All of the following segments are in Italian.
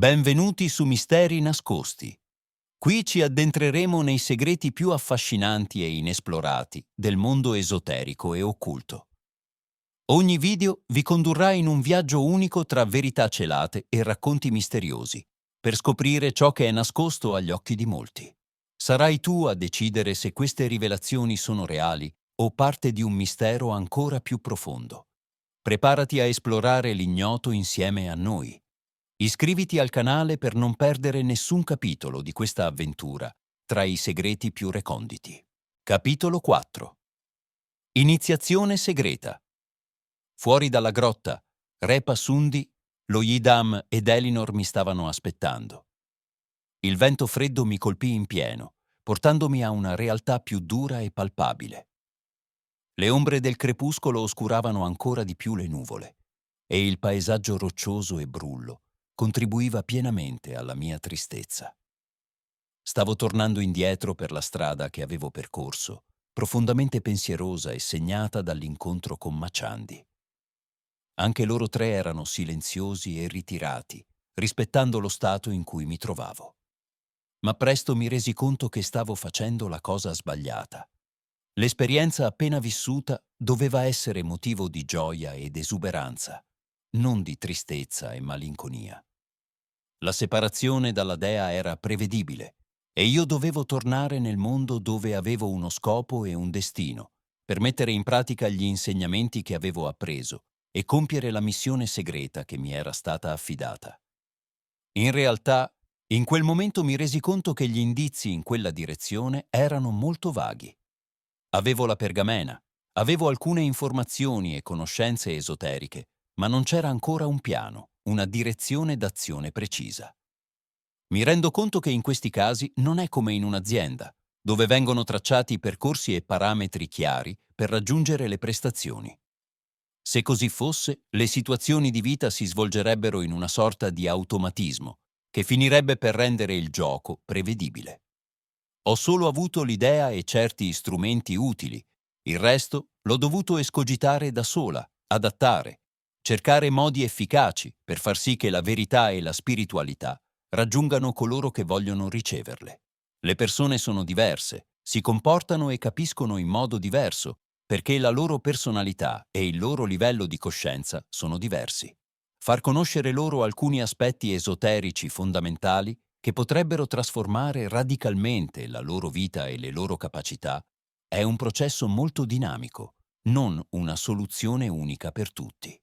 Benvenuti su Misteri nascosti. Qui ci addentreremo nei segreti più affascinanti e inesplorati del mondo esoterico e occulto. Ogni video vi condurrà in un viaggio unico tra verità celate e racconti misteriosi, per scoprire ciò che è nascosto agli occhi di molti. Sarai tu a decidere se queste rivelazioni sono reali o parte di un mistero ancora più profondo. Preparati a esplorare l'ignoto insieme a noi. Iscriviti al canale per non perdere nessun capitolo di questa avventura tra i segreti più reconditi. Capitolo 4. Iniziazione segreta. Fuori dalla grotta, Re Passundi, lo Yidam ed Elinor mi stavano aspettando. Il vento freddo mi colpì in pieno, portandomi a una realtà più dura e palpabile. Le ombre del crepuscolo oscuravano ancora di più le nuvole, e il paesaggio roccioso e brullo contribuiva pienamente alla mia tristezza. Stavo tornando indietro per la strada che avevo percorso, profondamente pensierosa e segnata dall'incontro con Maciandi. Anche loro tre erano silenziosi e ritirati, rispettando lo stato in cui mi trovavo. Ma presto mi resi conto che stavo facendo la cosa sbagliata. L'esperienza appena vissuta doveva essere motivo di gioia ed esuberanza, non di tristezza e malinconia. La separazione dalla dea era prevedibile e io dovevo tornare nel mondo dove avevo uno scopo e un destino, per mettere in pratica gli insegnamenti che avevo appreso e compiere la missione segreta che mi era stata affidata. In realtà, in quel momento mi resi conto che gli indizi in quella direzione erano molto vaghi. Avevo la pergamena, avevo alcune informazioni e conoscenze esoteriche, ma non c'era ancora un piano, una direzione d'azione precisa. Mi rendo conto che in questi casi non è come in un'azienda, dove vengono tracciati percorsi e parametri chiari per raggiungere le prestazioni. Se così fosse, le situazioni di vita si svolgerebbero in una sorta di automatismo, che finirebbe per rendere il gioco prevedibile. Ho solo avuto l'idea e certi strumenti utili, il resto l'ho dovuto escogitare da sola, adattare, cercare modi efficaci per far sì che la verità e la spiritualità raggiungano coloro che vogliono riceverle. Le persone sono diverse, si comportano e capiscono in modo diverso, perché la loro personalità e il loro livello di coscienza sono diversi. Far conoscere loro alcuni aspetti esoterici fondamentali che potrebbero trasformare radicalmente la loro vita e le loro capacità è un processo molto dinamico, non una soluzione unica per tutti.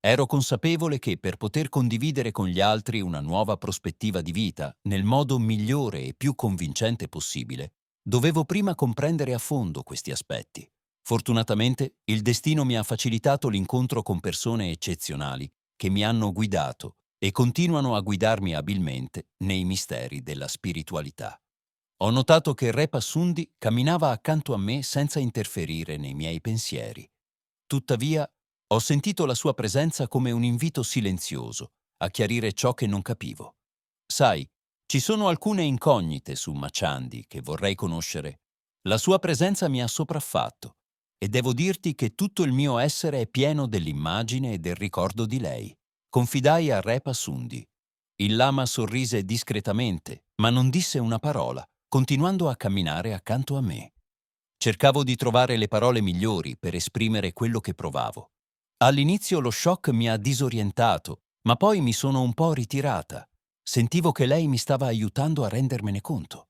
Ero consapevole che per poter condividere con gli altri una nuova prospettiva di vita nel modo migliore e più convincente possibile, dovevo prima comprendere a fondo questi aspetti. Fortunatamente, il destino mi ha facilitato l'incontro con persone eccezionali che mi hanno guidato e continuano a guidarmi abilmente nei misteri della spiritualità. Ho notato che Re Passundi camminava accanto a me senza interferire nei miei pensieri. Tuttavia, ho sentito la sua presenza come un invito silenzioso a chiarire ciò che non capivo. Sai, ci sono alcune incognite su Maciandi che vorrei conoscere. La sua presenza mi ha sopraffatto e devo dirti che tutto il mio essere è pieno dell'immagine e del ricordo di lei. Confidai a Re Passundi. Il lama sorrise discretamente, ma non disse una parola, continuando a camminare accanto a me. Cercavo di trovare le parole migliori per esprimere quello che provavo. All'inizio lo shock mi ha disorientato, ma poi mi sono un po' ritirata. Sentivo che lei mi stava aiutando a rendermene conto.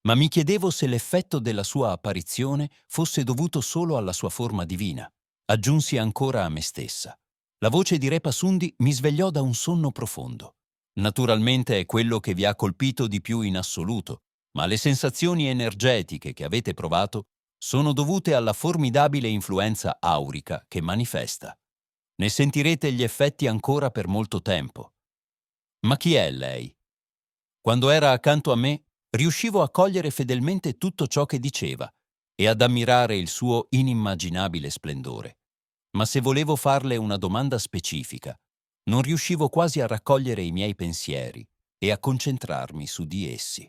Ma mi chiedevo se l'effetto della sua apparizione fosse dovuto solo alla sua forma divina. Aggiunsi ancora a me stessa. La voce di Re Passundi mi svegliò da un sonno profondo. Naturalmente è quello che vi ha colpito di più in assoluto, ma le sensazioni energetiche che avete provato sono dovute alla formidabile influenza aurica che manifesta. Ne sentirete gli effetti ancora per molto tempo. Ma chi è lei? Quando era accanto a me, riuscivo a cogliere fedelmente tutto ciò che diceva e ad ammirare il suo inimmaginabile splendore. Ma se volevo farle una domanda specifica, non riuscivo quasi a raccogliere i miei pensieri e a concentrarmi su di essi.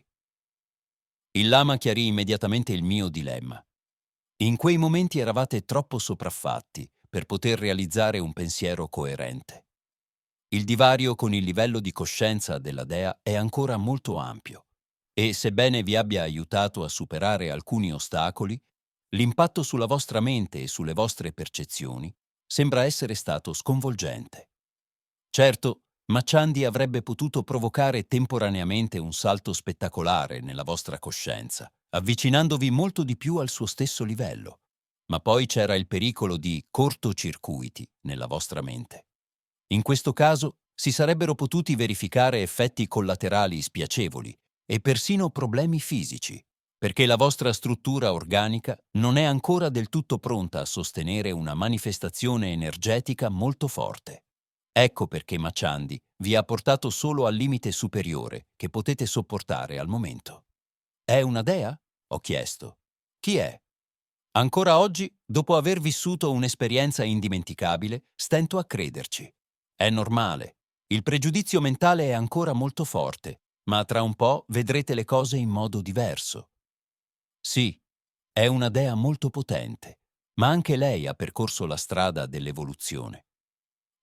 Il lama chiarì immediatamente il mio dilemma. In quei momenti eravate troppo sopraffatti per poter realizzare un pensiero coerente. Il divario con il livello di coscienza della dea è ancora molto ampio e, sebbene vi abbia aiutato a superare alcuni ostacoli, l'impatto sulla vostra mente e sulle vostre percezioni sembra essere stato sconvolgente. Certo, Machandi avrebbe potuto provocare temporaneamente un salto spettacolare nella vostra coscienza, avvicinandovi molto di più al suo stesso livello, ma poi c'era il pericolo di cortocircuiti nella vostra mente. In questo caso si sarebbero potuti verificare effetti collaterali spiacevoli e persino problemi fisici, perché la vostra struttura organica non è ancora del tutto pronta a sostenere una manifestazione energetica molto forte. Ecco perché Machandi vi ha portato solo al limite superiore che potete sopportare al momento. È una dea? Ho chiesto. Chi è? Ancora oggi, dopo aver vissuto un'esperienza indimenticabile, stento a crederci. È normale. Il pregiudizio mentale è ancora molto forte, ma tra un po' vedrete le cose in modo diverso. Sì, è una dea molto potente, ma anche lei ha percorso la strada dell'evoluzione.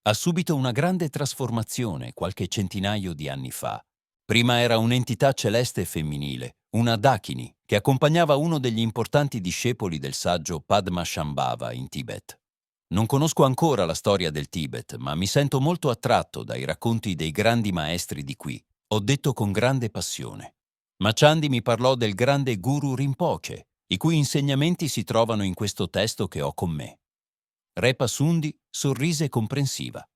Ha subito una grande trasformazione qualche centinaio di anni fa. Prima era un'entità celeste femminile, una Dakini, che accompagnava uno degli importanti discepoli del saggio Padmasambhava in Tibet. Non conosco ancora la storia del Tibet, ma mi sento molto attratto dai racconti dei grandi maestri di qui. Ho detto con grande passione. Machandi mi parlò del grande Guru Rinpoche, i cui insegnamenti si trovano in questo testo che ho con me. Repa Sundi sorrise comprensiva.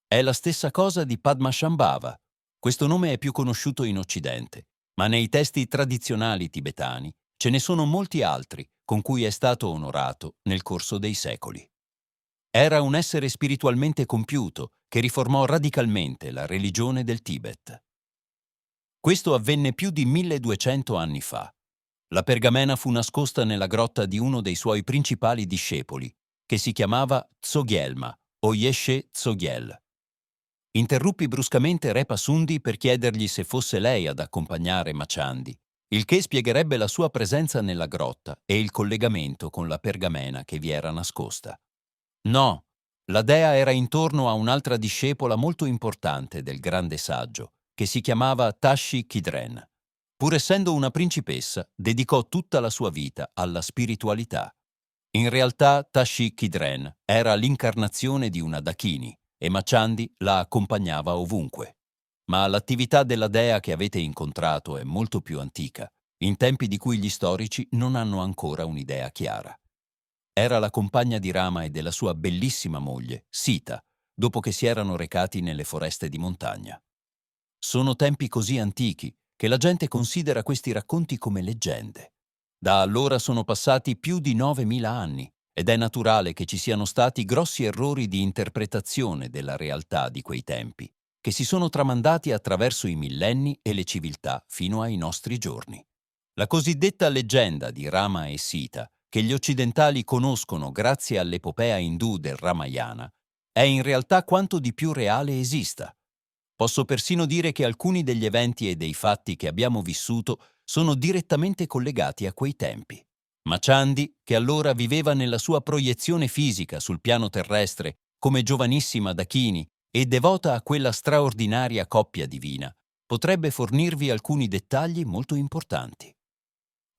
È la stessa cosa di Padmasambhava. Questo nome è più conosciuto in Occidente, ma nei testi tradizionali tibetani ce ne sono molti altri con cui è stato onorato nel corso dei secoli. Era un essere spiritualmente compiuto che riformò radicalmente la religione del Tibet. Questo avvenne più di 1200 anni fa. La pergamena fu nascosta nella grotta di uno dei suoi principali discepoli, che si chiamava Tsogyelma o Yeshe Tsogyel. Interruppi bruscamente Repa Sundi per chiedergli se fosse lei ad accompagnare Machandi, il che spiegherebbe la sua presenza nella grotta e il collegamento con la pergamena che vi era nascosta. No, la dea era intorno a un'altra discepola molto importante del grande saggio, che si chiamava Tashi Kidren. Pur essendo una principessa, dedicò tutta la sua vita alla spiritualità. In realtà Tashi Kidren era l'incarnazione di una Dakini e Machandi la accompagnava ovunque. Ma l'attività della dea che avete incontrato è molto più antica, in tempi di cui gli storici non hanno ancora un'idea chiara. Era la compagna di Rama e della sua bellissima moglie, Sita, dopo che si erano recati nelle foreste di montagna. Sono tempi così antichi che la gente considera questi racconti come leggende. Da allora sono passati più di 9000 anni ed è naturale che ci siano stati grossi errori di interpretazione della realtà di quei tempi, che si sono tramandati attraverso i millenni e le civiltà fino ai nostri giorni. La cosiddetta leggenda di Rama e Sita, che gli occidentali conoscono grazie all'epopea indù del Ramayana, è in realtà quanto di più reale esista. Posso persino dire che alcuni degli eventi e dei fatti che abbiamo vissuto sono direttamente collegati a quei tempi. Machandi, che allora viveva nella sua proiezione fisica sul piano terrestre come giovanissima Dakini e devota a quella straordinaria coppia divina, potrebbe fornirvi alcuni dettagli molto importanti.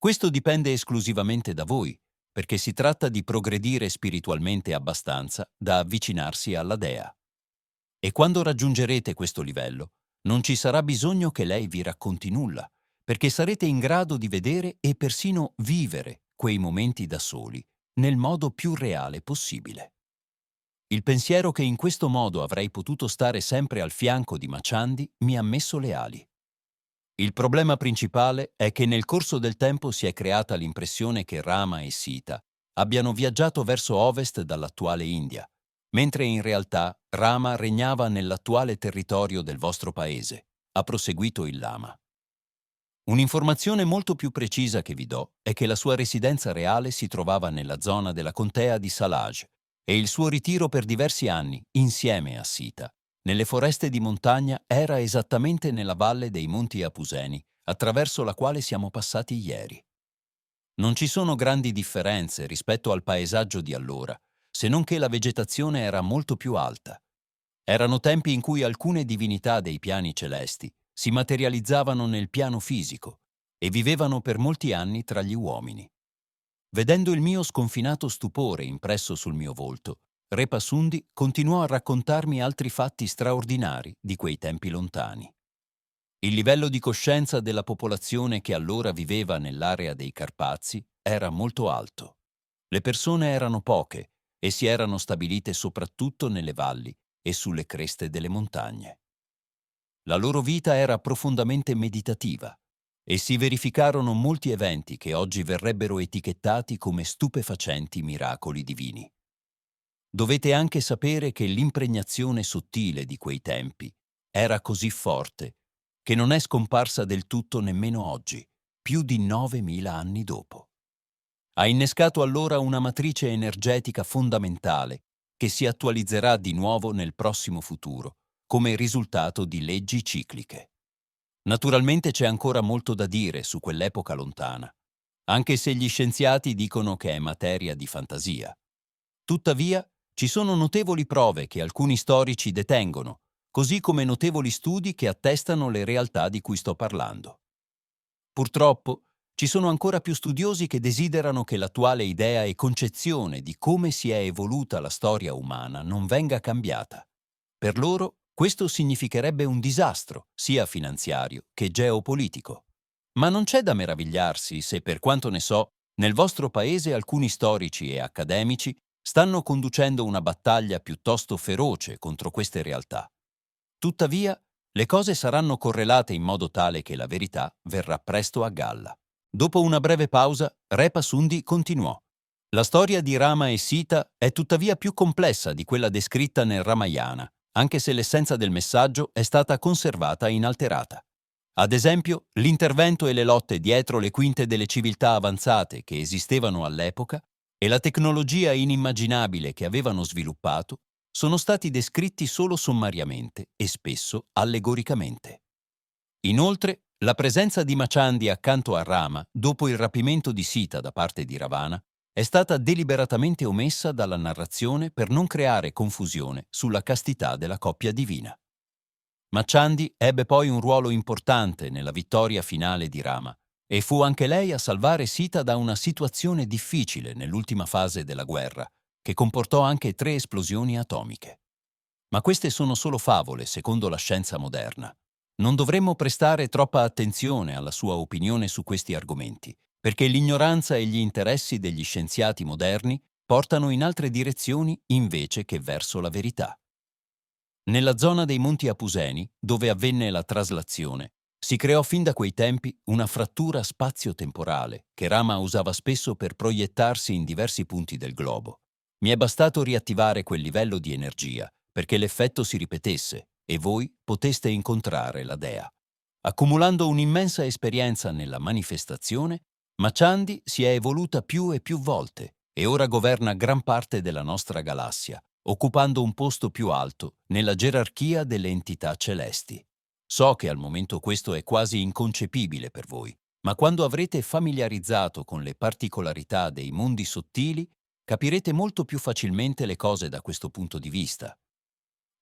Questo dipende esclusivamente da voi, perché si tratta di progredire spiritualmente abbastanza da avvicinarsi alla Dea. E quando raggiungerete questo livello, non ci sarà bisogno che lei vi racconti nulla, perché sarete in grado di vedere e persino vivere quei momenti da soli nel modo più reale possibile. Il pensiero che in questo modo avrei potuto stare sempre al fianco di Machandi mi ha messo le ali. Il problema principale è che nel corso del tempo si è creata l'impressione che Rama e Sita abbiano viaggiato verso ovest dall'attuale India, mentre in realtà Rama regnava nell'attuale territorio del vostro paese, ha proseguito il Lama. Un'informazione molto più precisa che vi do è che la sua residenza reale si trovava nella zona della contea di Salaj e il suo ritiro per diversi anni, insieme a Sita, nelle foreste di montagna era esattamente nella valle dei Monti Apuseni, attraverso la quale siamo passati ieri. Non ci sono grandi differenze rispetto al paesaggio di allora, se non che la vegetazione era molto più alta. Erano tempi in cui alcune divinità dei piani celesti si materializzavano nel piano fisico e vivevano per molti anni tra gli uomini. Vedendo il mio sconfinato stupore impresso sul mio volto, Re Pasundi continuò a raccontarmi altri fatti straordinari di quei tempi lontani. Il livello di coscienza della popolazione che allora viveva nell'area dei Carpazi era molto alto. Le persone erano poche e si erano stabilite soprattutto nelle valli e sulle creste delle montagne. La loro vita era profondamente meditativa e si verificarono molti eventi che oggi verrebbero etichettati come stupefacenti miracoli divini. Dovete anche sapere che l'impregnazione sottile di quei tempi era così forte che non è scomparsa del tutto nemmeno oggi, più di 9.000 anni dopo. Ha innescato allora una matrice energetica fondamentale che si attualizzerà di nuovo nel prossimo futuro, come risultato di leggi cicliche. Naturalmente c'è ancora molto da dire su quell'epoca lontana, anche se gli scienziati dicono che è materia di fantasia. Tuttavia, ci sono notevoli prove che alcuni storici detengono, così come notevoli studi che attestano le realtà di cui sto parlando. Purtroppo, ci sono ancora più studiosi che desiderano che l'attuale idea e concezione di come si è evoluta la storia umana non venga cambiata. Per loro, questo significherebbe un disastro, sia finanziario che geopolitico. Ma non c'è da meravigliarsi se, per quanto ne so, nel vostro paese alcuni storici e accademici stanno conducendo una battaglia piuttosto feroce contro queste realtà. Tuttavia, le cose saranno correlate in modo tale che la verità verrà presto a galla. Dopo una breve pausa, Re Pasundi continuò. La storia di Rama e Sita è tuttavia più complessa di quella descritta nel Ramayana, anche se l'essenza del messaggio è stata conservata inalterata. Ad esempio, l'intervento e le lotte dietro le quinte delle civiltà avanzate che esistevano all'epoca e la tecnologia inimmaginabile che avevano sviluppato sono stati descritti solo sommariamente e spesso allegoricamente. Inoltre, la presenza di Machandi accanto a Rama dopo il rapimento di Sita da parte di Ravana è stata deliberatamente omessa dalla narrazione per non creare confusione sulla castità della coppia divina. Machandi ebbe poi un ruolo importante nella vittoria finale di Rama e fu anche lei a salvare Sita da una situazione difficile nell'ultima fase della guerra, che comportò anche 3 esplosioni atomiche. Ma queste sono solo favole secondo la scienza moderna. Non dovremmo prestare troppa attenzione alla sua opinione su questi argomenti, perché l'ignoranza e gli interessi degli scienziati moderni portano in altre direzioni invece che verso la verità. Nella zona dei Monti Apuseni, dove avvenne la traslazione, si creò fin da quei tempi una frattura spazio-temporale che Rama usava spesso per proiettarsi in diversi punti del globo. Mi è bastato riattivare quel livello di energia perché l'effetto si ripetesse e voi poteste incontrare la dea. Accumulando un'immensa esperienza nella manifestazione, Machandi si è evoluta più e più volte e ora governa gran parte della nostra galassia, occupando un posto più alto nella gerarchia delle entità celesti. So che al momento questo è quasi inconcepibile per voi, ma quando avrete familiarizzato con le particolarità dei mondi sottili, capirete molto più facilmente le cose da questo punto di vista.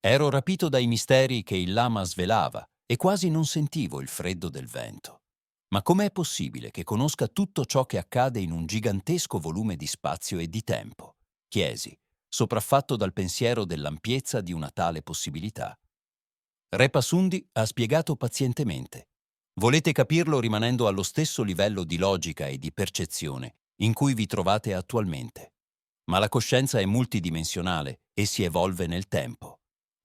Ero rapito dai misteri che il lama svelava e quasi non sentivo il freddo del vento. Ma com'è possibile che conosca tutto ciò che accade in un gigantesco volume di spazio e di tempo? Chiesi, sopraffatto dal pensiero dell'ampiezza di una tale possibilità. Re Pasundi ha spiegato pazientemente. Volete capirlo rimanendo allo stesso livello di logica e di percezione in cui vi trovate attualmente. Ma la coscienza è multidimensionale e si evolve nel tempo.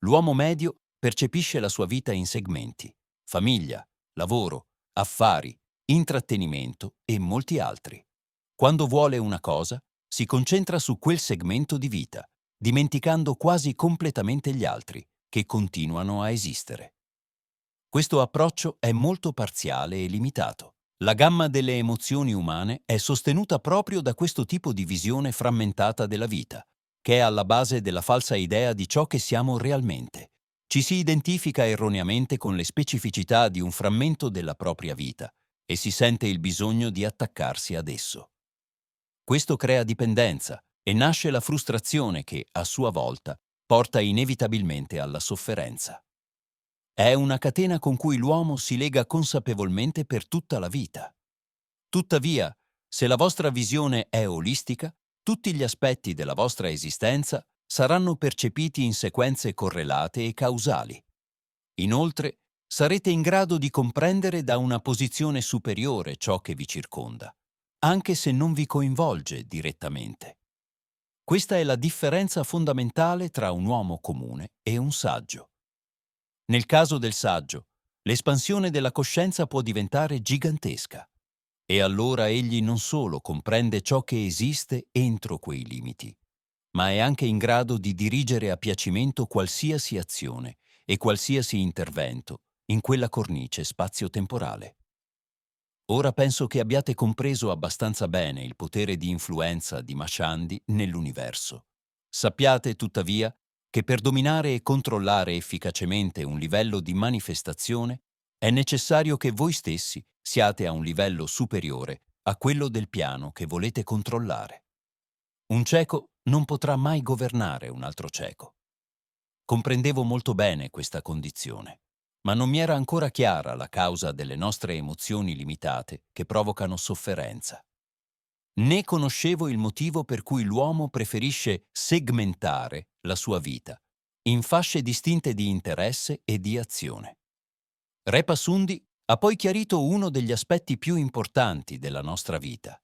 L'uomo medio percepisce la sua vita in segmenti: famiglia, lavoro, affari, intrattenimento e molti altri. Quando vuole una cosa, si concentra su quel segmento di vita, dimenticando quasi completamente gli altri, che continuano a esistere. Questo approccio è molto parziale e limitato. La gamma delle emozioni umane è sostenuta proprio da questo tipo di visione frammentata della vita, che è alla base della falsa idea di ciò che siamo realmente. Ci si identifica erroneamente con le specificità di un frammento della propria vita e si sente il bisogno di attaccarsi ad esso. Questo crea dipendenza e nasce la frustrazione che, a sua volta, porta inevitabilmente alla sofferenza. È una catena con cui l'uomo si lega consapevolmente per tutta la vita. Tuttavia, se la vostra visione è olistica, tutti gli aspetti della vostra esistenza saranno percepiti in sequenze correlate e causali. Inoltre, sarete in grado di comprendere da una posizione superiore ciò che vi circonda, anche se non vi coinvolge direttamente. Questa è la differenza fondamentale tra un uomo comune e un saggio. Nel caso del saggio, l'espansione della coscienza può diventare gigantesca, e allora egli non solo comprende ciò che esiste entro quei limiti, ma è anche in grado di dirigere a piacimento qualsiasi azione e qualsiasi intervento in quella cornice spazio-temporale. Ora penso che abbiate compreso abbastanza bene il potere di influenza di Mashandi nell'universo. Sappiate, tuttavia, che per dominare e controllare efficacemente un livello di manifestazione è necessario che voi stessi siate a un livello superiore a quello del piano che volete controllare. Un cieco non potrà mai governare un altro cieco. Comprendevo molto bene questa condizione, ma non mi era ancora chiara la causa delle nostre emozioni limitate che provocano sofferenza. Né conoscevo il motivo per cui l'uomo preferisce segmentare la sua vita in fasce distinte di interesse e di azione. Re Pasundi ha poi chiarito uno degli aspetti più importanti della nostra vita.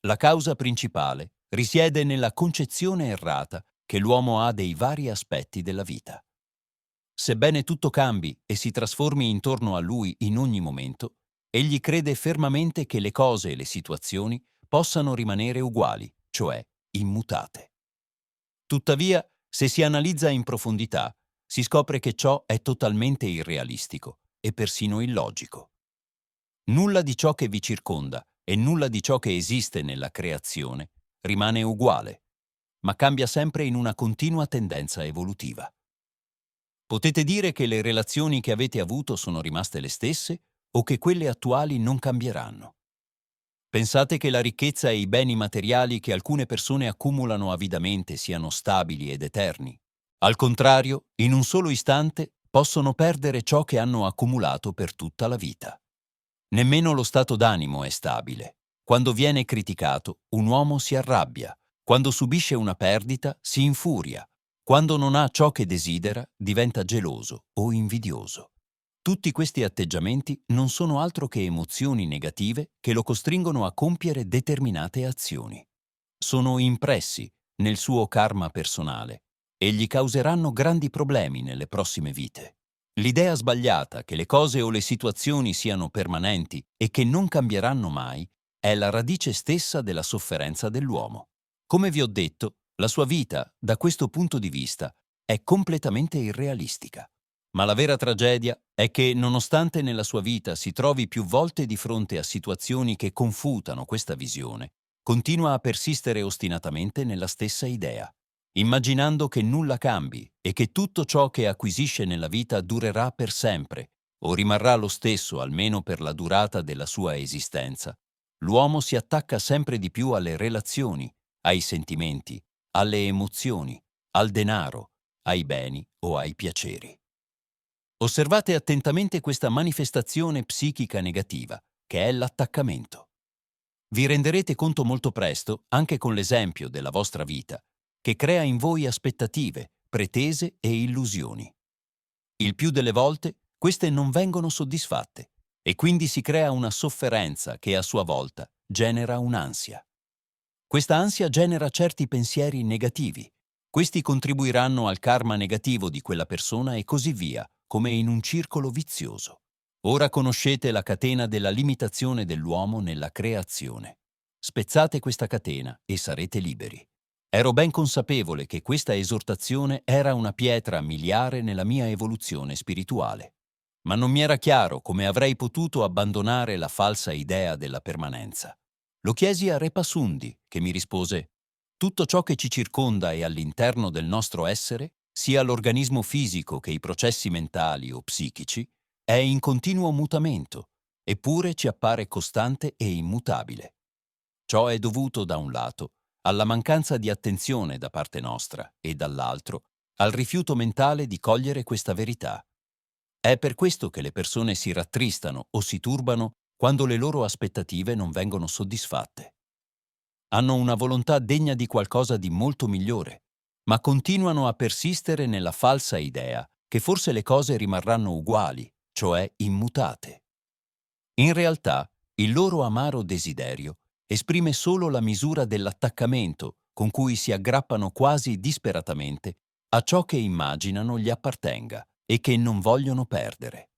La causa principale risiede nella concezione errata che l'uomo ha dei vari aspetti della vita. Sebbene tutto cambi e si trasformi intorno a lui in ogni momento, egli crede fermamente che le cose e le situazioni possano rimanere uguali, cioè immutate. Tuttavia, se si analizza in profondità, si scopre che ciò è totalmente irrealistico e persino illogico. Nulla di ciò che vi circonda e nulla di ciò che esiste nella creazione rimane uguale, ma cambia sempre in una continua tendenza evolutiva. Potete dire che le relazioni che avete avuto sono rimaste le stesse o che quelle attuali non cambieranno. Pensate che la ricchezza e i beni materiali che alcune persone accumulano avidamente siano stabili ed eterni? Al contrario, in un solo istante possono perdere ciò che hanno accumulato per tutta la vita. Nemmeno lo stato d'animo è stabile. Quando viene criticato, un uomo si arrabbia. Quando subisce una perdita, si infuria. Quando non ha ciò che desidera, diventa geloso o invidioso. Tutti questi atteggiamenti non sono altro che emozioni negative che lo costringono a compiere determinate azioni. Sono impressi nel suo karma personale e gli causeranno grandi problemi nelle prossime vite. L'idea sbagliata che le cose o le situazioni siano permanenti e che non cambieranno mai è la radice stessa della sofferenza dell'uomo. Come vi ho detto, la sua vita, da questo punto di vista, è completamente irrealistica. Ma la vera tragedia è che, nonostante nella sua vita si trovi più volte di fronte a situazioni che confutano questa visione, continua a persistere ostinatamente nella stessa idea, immaginando che nulla cambi e che tutto ciò che acquisisce nella vita durerà per sempre o rimarrà lo stesso almeno per la durata della sua esistenza. L'uomo si attacca sempre di più alle relazioni, ai sentimenti, alle emozioni, al denaro, ai beni o ai piaceri. Osservate attentamente questa manifestazione psichica negativa, che è l'attaccamento. Vi renderete conto molto presto, anche con l'esempio della vostra vita, che crea in voi aspettative, pretese e illusioni. Il più delle volte queste non vengono soddisfatte e quindi si crea una sofferenza che a sua volta genera un'ansia. Questa ansia genera certi pensieri negativi. Questi contribuiranno al karma negativo di quella persona e così via, come in un circolo vizioso. Ora conoscete la catena della limitazione dell'uomo nella creazione. Spezzate questa catena e sarete liberi. Ero ben consapevole che questa esortazione era una pietra miliare nella mia evoluzione spirituale, ma non mi era chiaro come avrei potuto abbandonare la falsa idea della permanenza. Lo chiesi a Re Pasundi, che mi rispose: tutto ciò che ci circonda e all'interno del nostro essere, sia l'organismo fisico che i processi mentali o psichici, è in continuo mutamento, eppure ci appare costante e immutabile. Ciò è dovuto, da un lato, alla mancanza di attenzione da parte nostra e, dall'altro, al rifiuto mentale di cogliere questa verità. È per questo che le persone si rattristano o si turbano quando le loro aspettative non vengono soddisfatte. Hanno una volontà degna di qualcosa di molto migliore, ma continuano a persistere nella falsa idea che forse le cose rimarranno uguali, cioè immutate. In realtà, il loro amaro desiderio esprime solo la misura dell'attaccamento con cui si aggrappano quasi disperatamente a ciò che immaginano gli appartenga e che non vogliono perdere.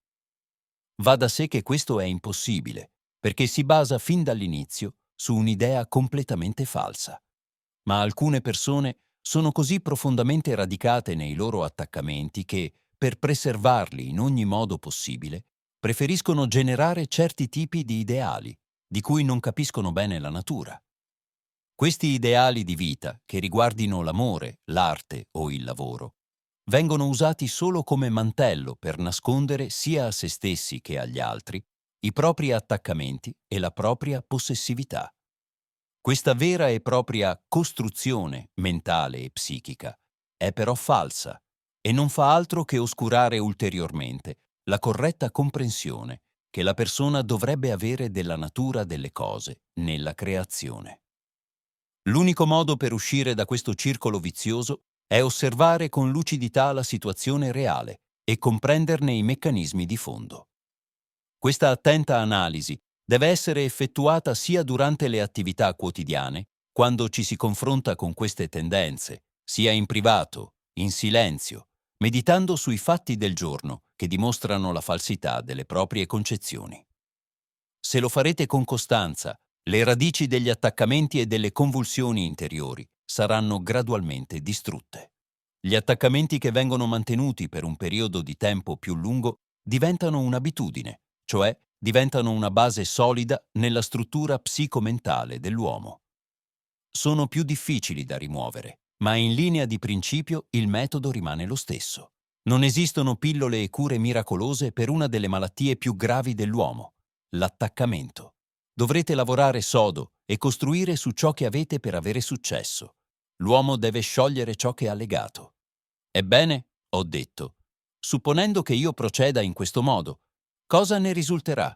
Va da sé che questo è impossibile, perché si basa fin dall'inizio su un'idea completamente falsa. Ma alcune persone sono così profondamente radicate nei loro attaccamenti che, per preservarli in ogni modo possibile, preferiscono generare certi tipi di ideali, di cui non capiscono bene la natura. Questi ideali di vita, che riguardino l'amore, l'arte o il lavoro, vengono usati solo come mantello per nascondere sia a se stessi che agli altri i propri attaccamenti e la propria possessività. Questa vera e propria costruzione mentale e psichica è però falsa e non fa altro che oscurare ulteriormente la corretta comprensione che la persona dovrebbe avere della natura delle cose nella creazione. L'unico modo per uscire da questo circolo vizioso è osservare con lucidità la situazione reale e comprenderne i meccanismi di fondo. Questa attenta analisi deve essere effettuata sia durante le attività quotidiane, quando ci si confronta con queste tendenze, sia in privato, in silenzio, meditando sui fatti del giorno che dimostrano la falsità delle proprie concezioni. Se lo farete con costanza, le radici degli attaccamenti e delle convulsioni interiori saranno gradualmente distrutte. Gli attaccamenti che vengono mantenuti per un periodo di tempo più lungo diventano un'abitudine, cioè diventano una base solida nella struttura psicomentale dell'uomo. Sono più difficili da rimuovere, ma in linea di principio il metodo rimane lo stesso. Non esistono pillole e cure miracolose per una delle malattie più gravi dell'uomo, l'attaccamento. Dovrete lavorare sodo e costruire su ciò che avete per avere successo. L'uomo deve sciogliere ciò che ha legato. Ebbene, ho detto, supponendo che io proceda in questo modo, cosa ne risulterà?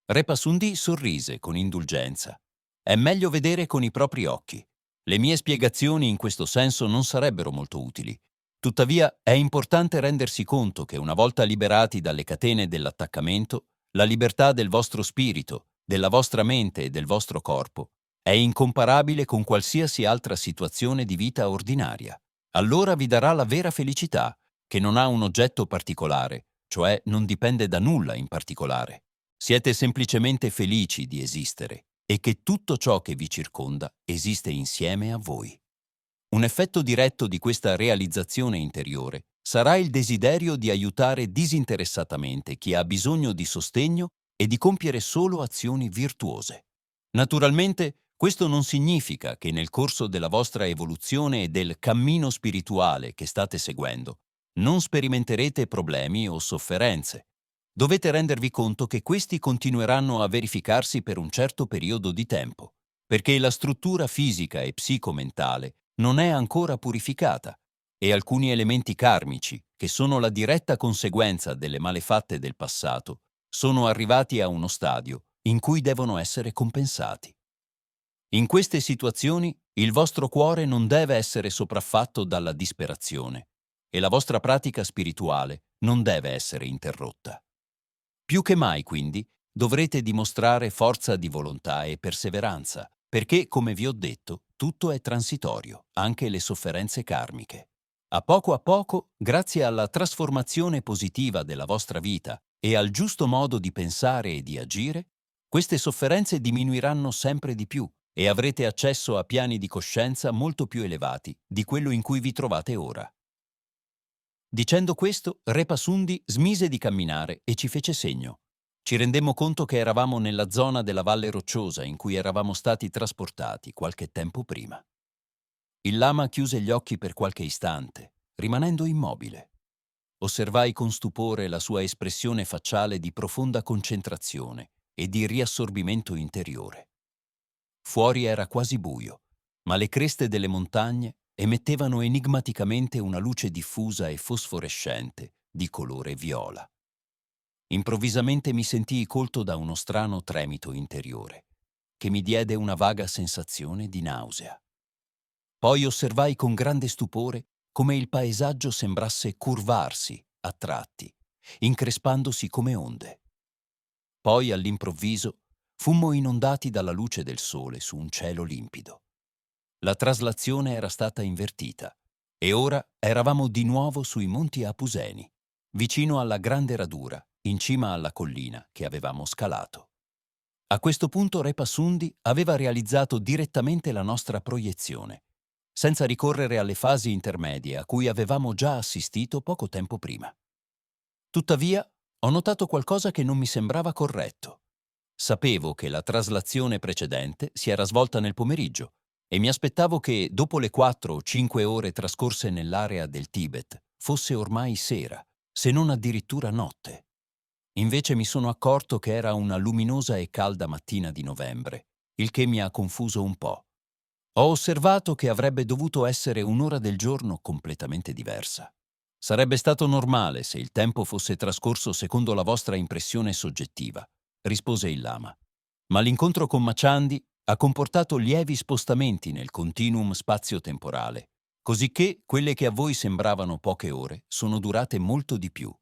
Repasundi sorrise con indulgenza. È meglio vedere con i propri occhi. Le mie spiegazioni in questo senso non sarebbero molto utili. Tuttavia, è importante rendersi conto che una volta liberati dalle catene dell'attaccamento, la libertà del vostro spirito, della vostra mente e del vostro corpo è incomparabile con qualsiasi altra situazione di vita ordinaria. Allora vi darà la vera felicità, che non ha un oggetto particolare, cioè non dipende da nulla in particolare. Siete semplicemente felici di esistere e che tutto ciò che vi circonda esiste insieme a voi. Un effetto diretto di questa realizzazione interiore sarà il desiderio di aiutare disinteressatamente chi ha bisogno di sostegno e di compiere solo azioni virtuose. Naturalmente, questo non significa che nel corso della vostra evoluzione e del cammino spirituale che state seguendo non sperimenterete problemi o sofferenze. Dovete rendervi conto che questi continueranno a verificarsi per un certo periodo di tempo, perché la struttura fisica e psicomentale non è ancora purificata e alcuni elementi karmici, che sono la diretta conseguenza delle malefatte del passato, sono arrivati a uno stadio in cui devono essere compensati. In queste situazioni il vostro cuore non deve essere sopraffatto dalla disperazione e la vostra pratica spirituale non deve essere interrotta. Più che mai, quindi, dovrete dimostrare forza di volontà e perseveranza, perché, come vi ho detto, tutto è transitorio, anche le sofferenze karmiche. A poco, grazie alla trasformazione positiva della vostra vita e al giusto modo di pensare e di agire, queste sofferenze diminuiranno sempre di più e avrete accesso a piani di coscienza molto più elevati di quello in cui vi trovate ora. Dicendo questo, Re Pasundi smise di camminare e ci fece segno. Ci rendemmo conto che eravamo nella zona della Valle Rocciosa in cui eravamo stati trasportati qualche tempo prima. Il lama chiuse gli occhi per qualche istante, rimanendo immobile. Osservai con stupore la sua espressione facciale di profonda concentrazione e di riassorbimento interiore. Fuori era quasi buio, ma le creste delle montagne emettevano enigmaticamente una luce diffusa e fosforescente di colore viola. Improvvisamente mi sentii colto da uno strano tremito interiore, che mi diede una vaga sensazione di nausea. Poi osservai con grande stupore come il paesaggio sembrasse curvarsi a tratti, increspandosi come onde. Poi, all'improvviso, fummo inondati dalla luce del sole su un cielo limpido. La traslazione era stata invertita e ora eravamo di nuovo sui monti Apuseni, vicino alla grande radura, in cima alla collina che avevamo scalato. A questo punto Re Passundi aveva realizzato direttamente la nostra proiezione, senza ricorrere alle fasi intermedie a cui avevamo già assistito poco tempo prima. Tuttavia, ho notato qualcosa che non mi sembrava corretto. Sapevo che la traslazione precedente si era svolta nel pomeriggio e mi aspettavo che, dopo le 4 o 5 ore trascorse nell'area del Tibet, fosse ormai sera, se non addirittura notte. Invece mi sono accorto che era una luminosa e calda mattina di novembre, il che mi ha confuso un po'. Ho osservato che avrebbe dovuto essere un'ora del giorno completamente diversa. Sarebbe stato normale se il tempo fosse trascorso secondo la vostra impressione soggettiva, rispose il lama. Ma l'incontro con Machandi ha comportato lievi spostamenti nel continuum spazio-temporale, cosicché quelle che a voi sembravano poche ore sono durate molto di più.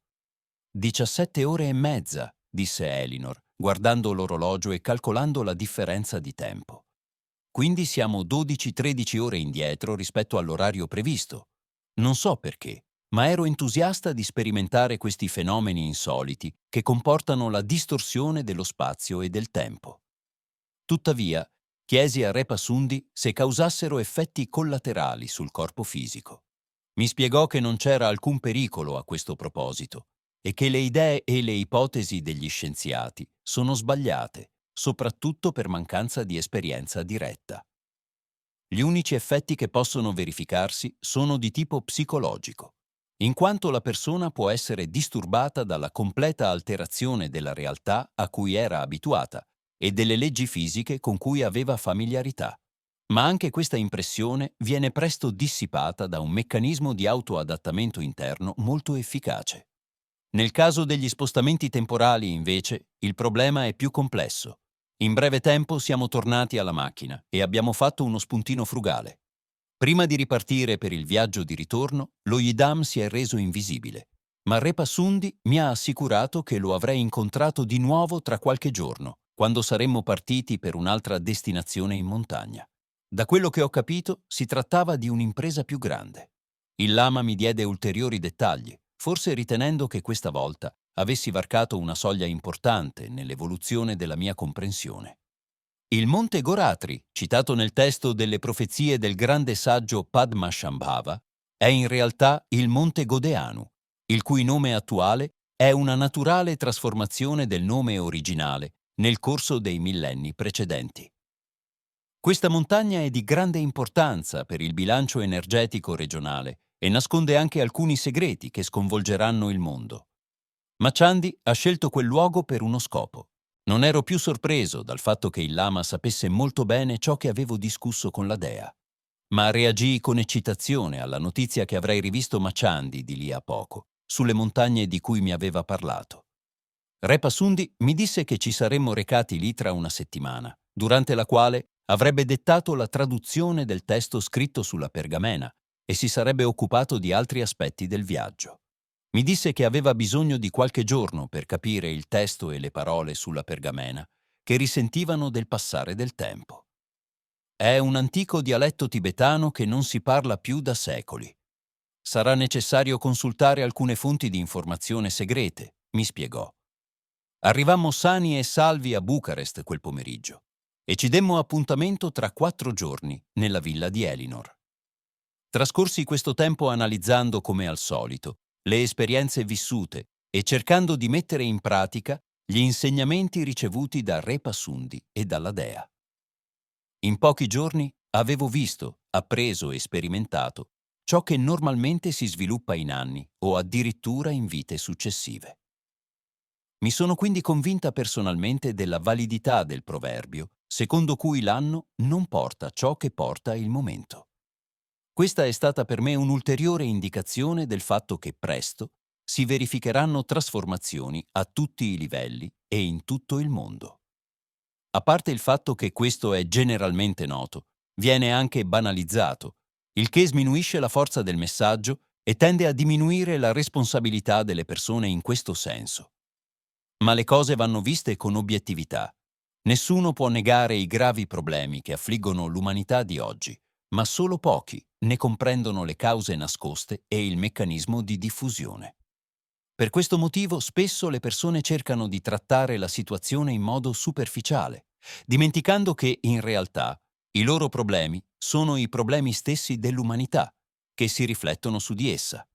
17 ore e mezza, disse Elinor, guardando l'orologio e calcolando la differenza di tempo. Quindi siamo 12-13 ore indietro rispetto all'orario previsto. Non so perché, ma ero entusiasta di sperimentare questi fenomeni insoliti che comportano la distorsione dello spazio e del tempo. Tuttavia, chiesi a Re Passundi se causassero effetti collaterali sul corpo fisico. Mi spiegò che non c'era alcun pericolo a questo proposito e che le idee e le ipotesi degli scienziati sono sbagliate, soprattutto per mancanza di esperienza diretta. Gli unici effetti che possono verificarsi sono di tipo psicologico, in quanto la persona può essere disturbata dalla completa alterazione della realtà a cui era abituata e delle leggi fisiche con cui aveva familiarità. Ma anche questa impressione viene presto dissipata da un meccanismo di autoadattamento interno molto efficace. Nel caso degli spostamenti temporali, invece, il problema è più complesso. In breve tempo siamo tornati alla macchina e abbiamo fatto uno spuntino frugale. Prima di ripartire per il viaggio di ritorno, lo Yidam si è reso invisibile, ma Re Passundi mi ha assicurato che lo avrei incontrato di nuovo tra qualche giorno, quando saremmo partiti per un'altra destinazione in montagna. Da quello che ho capito, si trattava di un'impresa più grande. Il lama mi diede ulteriori dettagli, forse ritenendo che questa volta avessi varcato una soglia importante nell'evoluzione della mia comprensione. Il monte Goratri, citato nel testo delle profezie del grande saggio Padmashambhava, è in realtà il monte Godeanu, il cui nome attuale è una naturale trasformazione del nome originale nel corso dei millenni precedenti. Questa montagna è di grande importanza per il bilancio energetico regionale e nasconde anche alcuni segreti che sconvolgeranno il mondo. Machandi ha scelto quel luogo per uno scopo. Non ero più sorpreso dal fatto che il lama sapesse molto bene ciò che avevo discusso con la dea, ma reagii con eccitazione alla notizia che avrei rivisto Machandi di lì a poco, sulle montagne di cui mi aveva parlato. Re Passundi mi disse che ci saremmo recati lì tra una settimana, durante la quale avrebbe dettato la traduzione del testo scritto sulla pergamena e si sarebbe occupato di altri aspetti del viaggio. Mi disse che aveva bisogno di qualche giorno per capire il testo e le parole sulla pergamena, che risentivano del passare del tempo. È un antico dialetto tibetano che non si parla più da secoli. Sarà necessario consultare alcune fonti di informazione segrete, mi spiegò. Arrivammo sani e salvi a Bucarest quel pomeriggio e ci demmo appuntamento tra 4 giorni nella villa di Elinor. Trascorsi questo tempo analizzando, come al solito, le esperienze vissute e cercando di mettere in pratica gli insegnamenti ricevuti da Re Passundi e dalla dea. In pochi giorni avevo visto, appreso e sperimentato ciò che normalmente si sviluppa in anni o addirittura in vite successive. Mi sono quindi convinta personalmente della validità del proverbio, secondo cui l'anno non porta ciò che porta il momento. Questa è stata per me un'ulteriore indicazione del fatto che presto si verificheranno trasformazioni a tutti i livelli e in tutto il mondo. A parte il fatto che questo è generalmente noto, viene anche banalizzato, il che sminuisce la forza del messaggio e tende a diminuire la responsabilità delle persone in questo senso. Ma le cose vanno viste con obiettività. Nessuno può negare i gravi problemi che affliggono l'umanità di oggi, ma solo pochi ne comprendono le cause nascoste e il meccanismo di diffusione. Per questo motivo spesso le persone cercano di trattare la situazione in modo superficiale, dimenticando che, in realtà, i loro problemi sono i problemi stessi dell'umanità, che si riflettono su di essa.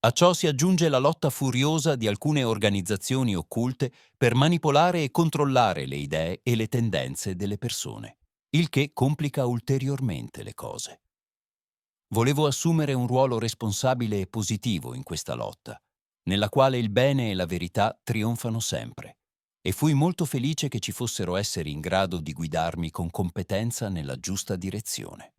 A ciò si aggiunge la lotta furiosa di alcune organizzazioni occulte per manipolare e controllare le idee e le tendenze delle persone, il che complica ulteriormente le cose. Volevo assumere un ruolo responsabile e positivo in questa lotta, nella quale il bene e la verità trionfano sempre, e fui molto felice che ci fossero esseri in grado di guidarmi con competenza nella giusta direzione.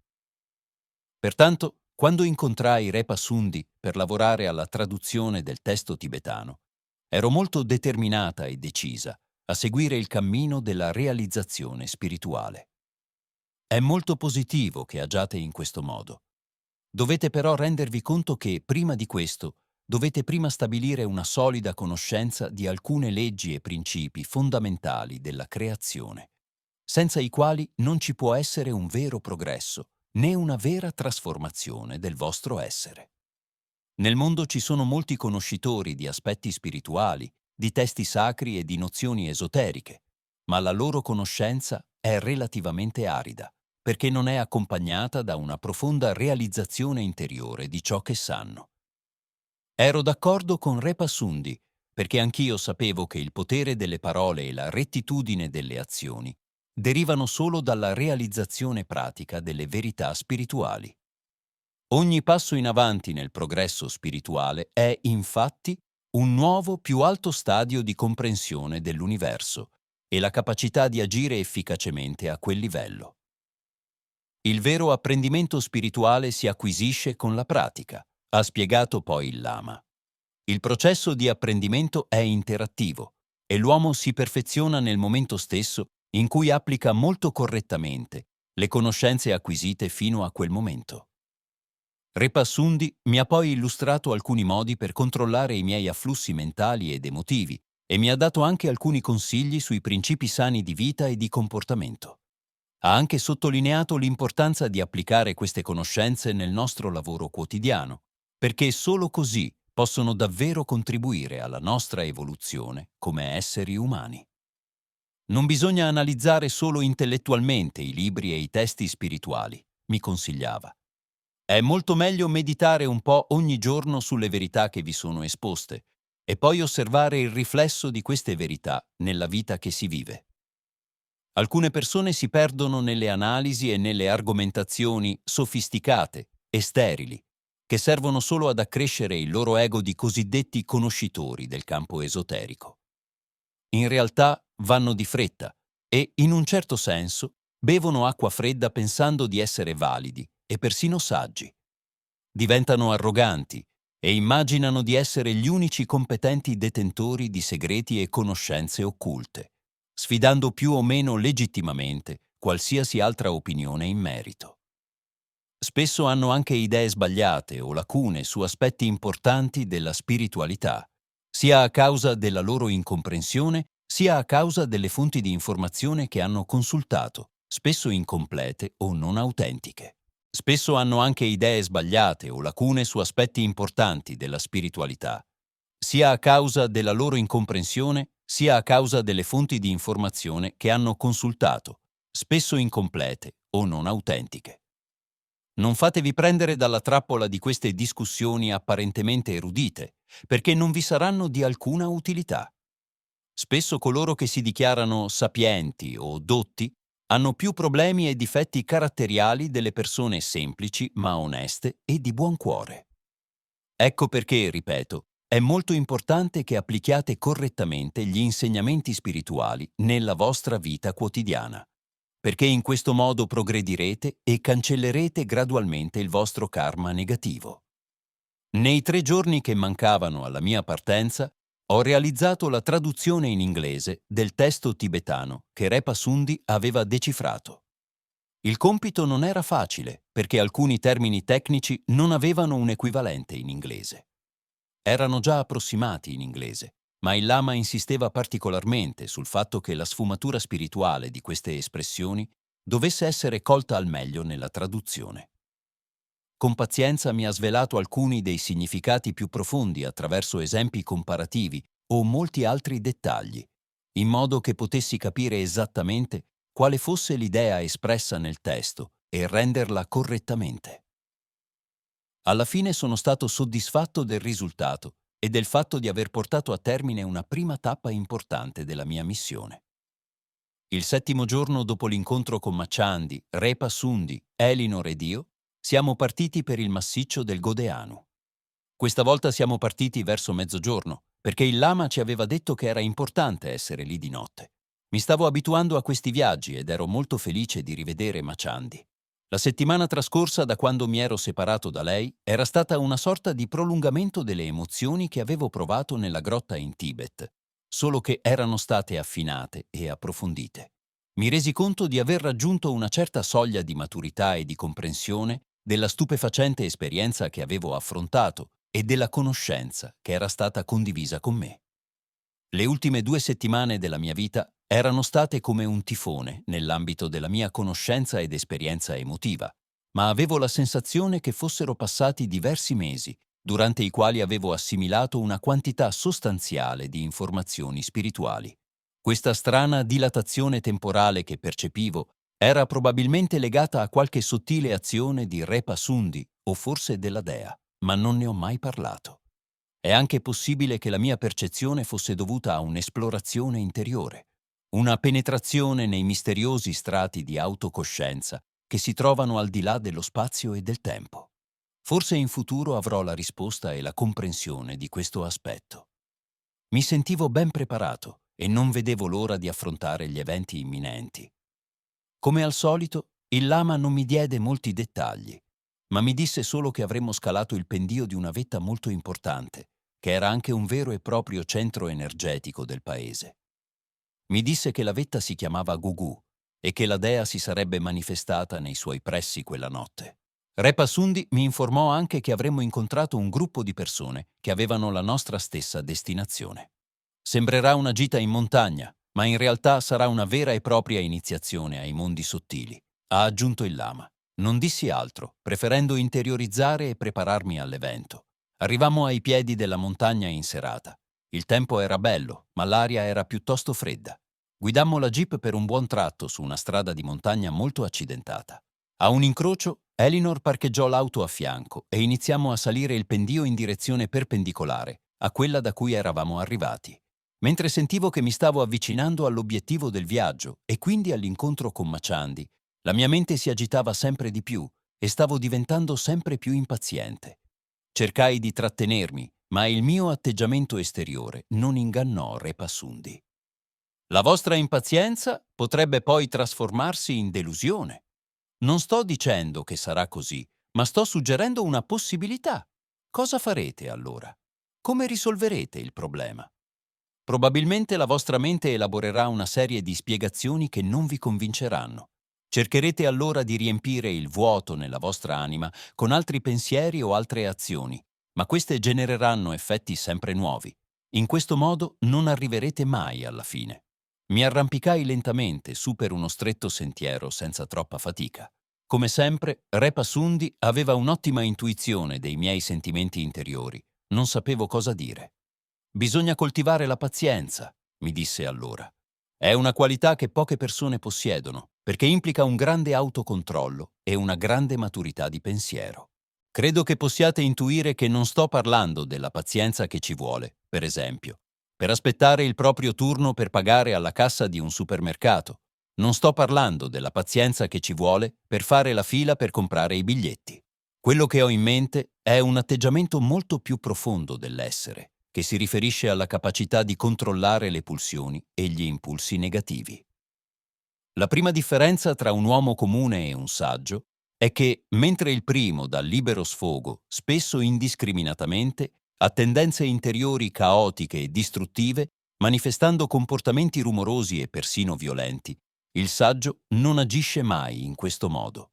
Pertanto, quando incontrai Repa Sundi per lavorare alla traduzione del testo tibetano, ero molto determinata e decisa a seguire il cammino della realizzazione spirituale. È molto positivo che agiate in questo modo. Dovete però rendervi conto che, prima di questo, dovete prima stabilire una solida conoscenza di alcune leggi e principi fondamentali della creazione, senza i quali non ci può essere un vero progresso, né una vera trasformazione del vostro essere. Nel mondo ci sono molti conoscitori di aspetti spirituali, di testi sacri e di nozioni esoteriche, ma la loro conoscenza è relativamente arida, perché non è accompagnata da una profonda realizzazione interiore di ciò che sanno. Ero d'accordo con Repa Sundi, perché anch'io sapevo che il potere delle parole e la rettitudine delle azioni derivano solo dalla realizzazione pratica delle verità spirituali. Ogni passo in avanti nel progresso spirituale è, infatti, un nuovo, più alto stadio di comprensione dell'universo e la capacità di agire efficacemente a quel livello. Il vero apprendimento spirituale si acquisisce con la pratica, ha spiegato poi il Lama. Il processo di apprendimento è interattivo e l'uomo si perfeziona nel momento stesso in cui applica molto correttamente le conoscenze acquisite fino a quel momento. Repa Sundi mi ha poi illustrato alcuni modi per controllare i miei afflussi mentali ed emotivi e mi ha dato anche alcuni consigli sui principi sani di vita e di comportamento. Ha anche sottolineato l'importanza di applicare queste conoscenze nel nostro lavoro quotidiano, perché solo così possono davvero contribuire alla nostra evoluzione come esseri umani. Non bisogna analizzare solo intellettualmente i libri e i testi spirituali, mi consigliava. È molto meglio meditare un po' ogni giorno sulle verità che vi sono esposte e poi osservare il riflesso di queste verità nella vita che si vive. Alcune persone si perdono nelle analisi e nelle argomentazioni sofisticate e sterili, che servono solo ad accrescere il loro ego di cosiddetti conoscitori del campo esoterico. In realtà vanno di fretta e, in un certo senso, bevono acqua fredda pensando di essere validi e persino saggi. Diventano arroganti e immaginano di essere gli unici competenti detentori di segreti e conoscenze occulte, sfidando più o meno legittimamente qualsiasi altra opinione in merito. Spesso hanno anche idee sbagliate o lacune su aspetti importanti della spiritualità, sia a causa della loro incomprensione, sia a causa delle fonti di informazione che hanno consultato, spesso incomplete o non autentiche. Spesso hanno anche idee sbagliate o lacune su aspetti importanti della spiritualità, sia a causa della loro incomprensione, sia a causa delle fonti di informazione che hanno consultato, spesso incomplete o non autentiche. Non fatevi prendere dalla trappola di queste discussioni apparentemente erudite, perché non vi saranno di alcuna utilità. Spesso coloro che si dichiarano sapienti o dotti hanno più problemi e difetti caratteriali delle persone semplici ma oneste e di buon cuore. Ecco perché, ripeto, è molto importante che applichiate correttamente gli insegnamenti spirituali nella vostra vita quotidiana. perché in questo modo progredirete e cancellerete gradualmente il vostro karma negativo. Nei 3 giorni che mancavano alla mia partenza, ho realizzato la traduzione in inglese del testo tibetano che Repa Sundi aveva decifrato. Il compito non era facile, perché alcuni termini tecnici non avevano un equivalente in inglese. Erano già approssimati in inglese, ma il Lama insisteva particolarmente sul fatto che la sfumatura spirituale di queste espressioni dovesse essere colta al meglio nella traduzione. Con pazienza mi ha svelato alcuni dei significati più profondi attraverso esempi comparativi o molti altri dettagli, in modo che potessi capire esattamente quale fosse l'idea espressa nel testo e renderla correttamente. Alla fine sono stato soddisfatto del risultato e del fatto di aver portato a termine una prima tappa importante della mia missione. Il 7° giorno dopo l'incontro con Machandi, Repa Sundi, Elinor ed io, siamo partiti per il massiccio del Godeanu. Questa volta siamo partiti verso mezzogiorno, perché il Lama ci aveva detto che era importante essere lì di notte. Mi stavo abituando a questi viaggi ed ero molto felice di rivedere Machandi. La settimana trascorsa da quando mi ero separato da lei era stata una sorta di prolungamento delle emozioni che avevo provato nella grotta in Tibet, solo che erano state affinate e approfondite. Mi resi conto di aver raggiunto una certa soglia di maturità e di comprensione della stupefacente esperienza che avevo affrontato e della conoscenza che era stata condivisa con me. Le ultime 2 settimane della mia vita erano state come un tifone nell'ambito della mia conoscenza ed esperienza emotiva, ma avevo la sensazione che fossero passati diversi mesi, durante i quali avevo assimilato una quantità sostanziale di informazioni spirituali. Questa strana dilatazione temporale che percepivo era probabilmente legata a qualche sottile azione di Repa Sundi o forse della dea, ma non ne ho mai parlato. È anche possibile che la mia percezione fosse dovuta a un'esplorazione interiore, una penetrazione nei misteriosi strati di autocoscienza che si trovano al di là dello spazio e del tempo. Forse in futuro avrò la risposta e la comprensione di questo aspetto. Mi sentivo ben preparato e non vedevo l'ora di affrontare gli eventi imminenti. Come al solito, il Lama non mi diede molti dettagli, ma mi disse solo che avremmo scalato il pendio di una vetta molto importante, che era anche un vero e proprio centro energetico del paese. Mi disse che la vetta si chiamava Gugu e che la dea si sarebbe manifestata nei suoi pressi quella notte. Repa Sundi mi informò anche che avremmo incontrato un gruppo di persone che avevano la nostra stessa destinazione. Sembrerà una gita in montagna, ma in realtà sarà una vera e propria iniziazione ai mondi sottili, ha aggiunto il Lama. Non dissi altro, preferendo interiorizzare e prepararmi all'evento. Arrivammo ai piedi della montagna in serata. Il tempo era bello, ma l'aria era piuttosto fredda. Guidammo la jeep per un buon tratto su una strada di montagna molto accidentata. A un incrocio, Elinor parcheggiò l'auto a fianco e iniziammo a salire il pendio in direzione perpendicolare a quella da cui eravamo arrivati. Mentre sentivo che mi stavo avvicinando all'obiettivo del viaggio e quindi all'incontro con Machandi, la mia mente si agitava sempre di più e stavo diventando sempre più impaziente. Cercai di trattenermi, ma il mio atteggiamento esteriore non ingannò Repa Sundi. La vostra impazienza potrebbe poi trasformarsi in delusione. Non sto dicendo che sarà così, ma sto suggerendo una possibilità. Cosa farete allora? Come risolverete il problema? Probabilmente la vostra mente elaborerà una serie di spiegazioni che non vi convinceranno. Cercherete allora di riempire il vuoto nella vostra anima con altri pensieri o altre azioni, ma queste genereranno effetti sempre nuovi. In questo modo non arriverete mai alla fine. Mi arrampicai lentamente su per uno stretto sentiero senza troppa fatica. Come sempre, Repa Sundi aveva un'ottima intuizione dei miei sentimenti interiori. Non sapevo cosa dire. Bisogna coltivare la pazienza, mi disse allora. È una qualità che poche persone possiedono, perché implica un grande autocontrollo e una grande maturità di pensiero. Credo che possiate intuire che non sto parlando della pazienza che ci vuole, per esempio, per aspettare il proprio turno per pagare alla cassa di un supermercato. Non sto parlando della pazienza che ci vuole per fare la fila per comprare i biglietti. Quello che ho in mente è un atteggiamento molto più profondo dell'essere, che si riferisce alla capacità di controllare le pulsioni e gli impulsi negativi. La prima differenza tra un uomo comune e un saggio è che, mentre il primo dà libero sfogo, spesso indiscriminatamente, ha tendenze interiori caotiche e distruttive, manifestando comportamenti rumorosi e persino violenti, il saggio non agisce mai in questo modo.